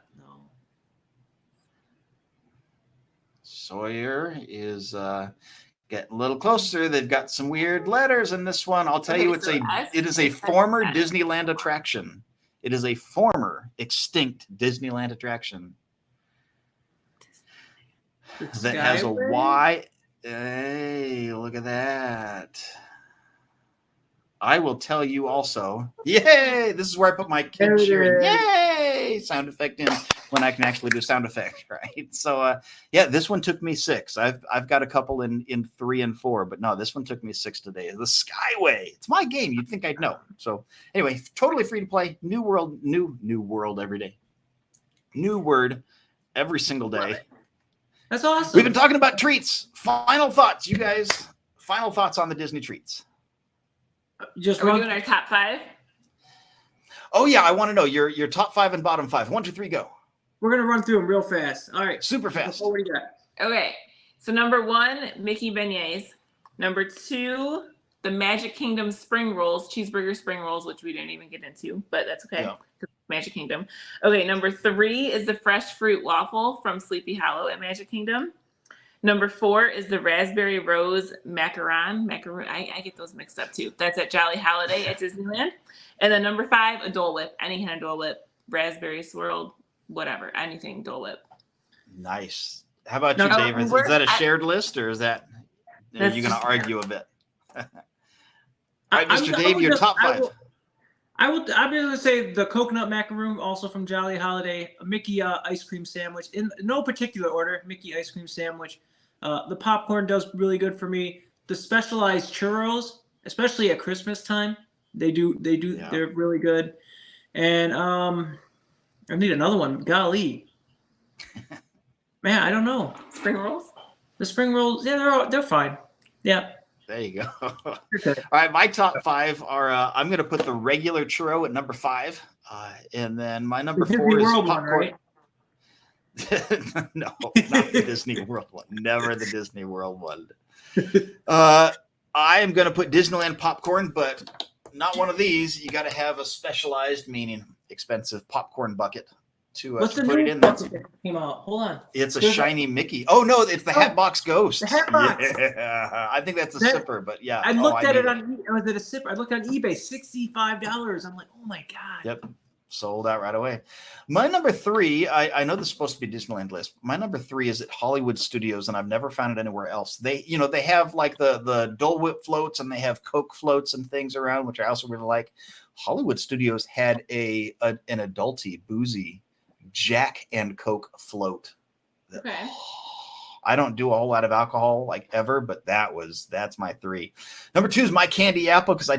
Sawyer is getting a little closer. They've got some weird letters in this one. I'll tell you, it is a former Disneyland attraction. It is a former extinct Disneyland attraction that has a Y. Hey, look at that. I will tell you also. Yay! This is where I put my kid cheering. Yay! Sound effect in when I can actually do sound effects, right? So, yeah, this one took me 6. I've got a couple in 3 and 4, but no, this one took me 6 today. The Skyway. It's my game. You'd think I'd know. So, anyway, totally free to play. New world every day. New word every single day. That's awesome. We've been talking about treats. Final thoughts, you guys. Final thoughts on the Disney treats. Are we doing our top 5? Oh yeah, I want to know your top 5 and bottom 5. 1, 2, 3, go. We're gonna run through them real fast. All right, super fast. What do you got? Okay, so number 1, Mickey beignets. Number 2, the Magic Kingdom spring rolls, cheeseburger spring rolls, which we didn't even get into, but that's okay. Yeah. Magic Kingdom. Okay, number 3 is the fresh fruit waffle from Sleepy Hollow at Magic Kingdom. Number 4 is the raspberry rose macaron. I get those mixed up too. That's at Jolly Holiday at Disneyland. And then number 5, a Dole Whip. Any kind of Dole Whip, raspberry swirled, whatever, anything Dole Whip. Nice. How about you, David? Is that a shared list, or are you going to argue a bit? All right, Mr. Dave, your top 5. I'm going to say the coconut macaroon, also from Jolly Holiday, a Mickey ice cream sandwich. In no particular order, Mickey ice cream sandwich. The popcorn does really good for me. The specialized churros, especially at Christmas time, they do. Yeah. They're really good. And I need another one. Golly, man, I don't know. Spring rolls. The spring rolls, yeah, they're fine. Yeah. There you go. All right, my top 5 are. I'm going to put the regular churro at number 5, and then my number 4 is popcorn. One, right? No, not the Disney World one. Never the Disney World one. I am going to put Disneyland popcorn, but not one of these. You got to have a specialized, meaning expensive popcorn bucket to put it in there. Came out. Hold on. It's a shiny Mickey. Oh no, it's the Hatbox Ghost. The Hatbox. Yeah, I think that's a sipper, but yeah. I looked at it on. Was it a sipper? I looked on eBay, $65. I'm like, oh my god. Yep, sold out right away. My number 3. I know this is supposed to be Disneyland list. My number 3 is at Hollywood Studios, and I've never found it anywhere else. They have like the Dole Whip floats, and they have Coke floats and things around, which I also really like. Hollywood Studios had an adulty boozy Jack and Coke float. Okay. I don't do a whole lot of alcohol like ever, but that's my 3. Number 2 is my candy apple, because I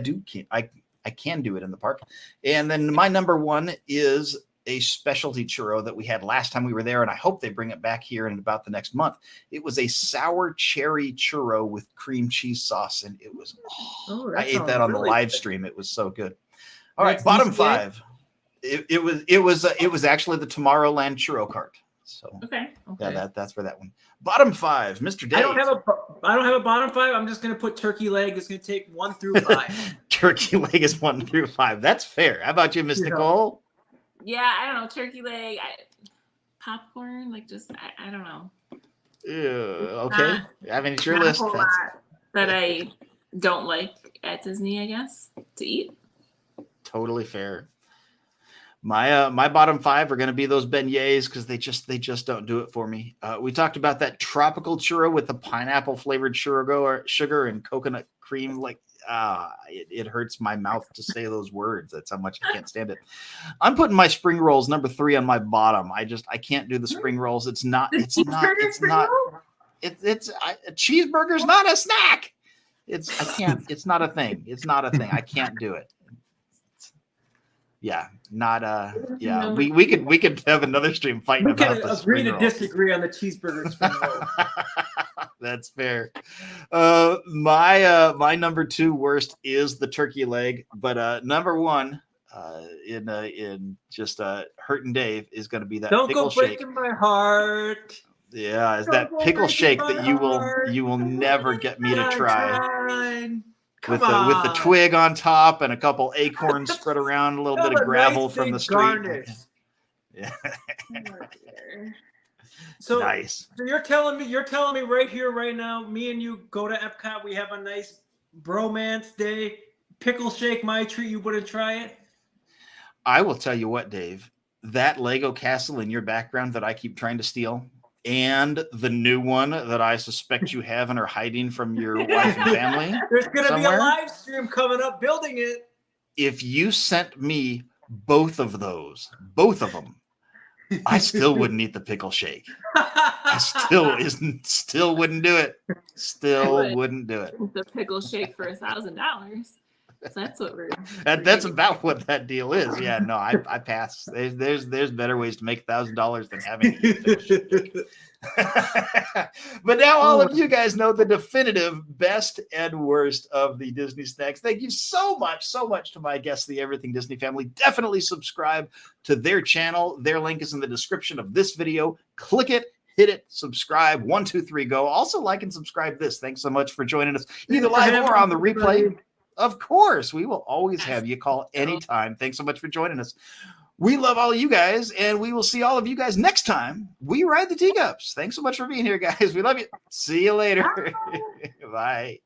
I can do it in the park. And then my number one is a specialty churro that we had last time we were there, and I hope they bring it back here in about the next month. It was a sour cherry churro with cream cheese sauce, and it was I ate that on the live stream. It was so good. All right, bottom five. It was actually the Tomorrowland churro cart. So okay. Yeah, that's for that one. Bottom five, Mr. Dave. I don't have a bottom five. I'm just gonna put turkey leg. It's gonna take 1 through 5. Turkey leg is 1 through 5. That's fair. How about you, Miss Nicole? Yeah, I don't know. Turkey leg, popcorn, like just I don't know. Okay. I mean, it's your list. That I don't like at Disney, I guess, to eat. Totally fair. My bottom five are going to be those beignets because they just don't do it for me. We talked about that tropical churro with the pineapple flavored sugar and coconut cream. Like, it hurts my mouth to say those words. That's how much I can't stand it. I'm putting my spring rolls number 3 on my bottom. I can't do the spring rolls. It's a cheeseburger's not a snack. It's not a thing. It's not a thing. I can't do it. Yeah, we could have another stream fighting about the agree to rolls. disagree on the cheeseburger spring roll. That's fair. My number 2 worst is the turkey leg, but number 1 in just hurting Dave is going to be that Don't pickle go shake. breaking my heart. Yeah, is that pickle shake that you will never get me to try. With the twig on top and a couple acorns spread around, a little bit of gravel from the street. Garnish. Yeah. So nice. So you're telling me right here, right now, me and you go to Epcot, we have a nice bromance day, pickle shake, my treat, you wouldn't try it? I will tell you what, Dave, that Lego castle in your background that I keep trying to steal, and the new one that I suspect you have and are hiding from your wife and family. There's going to be a live stream coming up building it. If you sent me both of them, I still wouldn't eat the pickle shake. I still wouldn't do it. Still wouldn't do it. The pickle shake for $1,000. So that's what that's about what that deal is. Yeah, no, I pass. There's better ways to make $1,000 than having it. But now all of you guys know the definitive best and worst of the Disney snacks. Thank you so much to my guests, the Everything Disney family. Definitely subscribe to their channel. Their link is in the description of this video. Click it. Hit it, subscribe, 1, 2, 3, go. Also like and subscribe this. Thanks so much for joining us, either live or on the replay. Of course, we will always have you call anytime. Thanks so much for joining us. We love all of you guys, and we will see all of you guys next time we ride the Teacups. Thanks so much for being here, guys. We love you. See you later. Bye.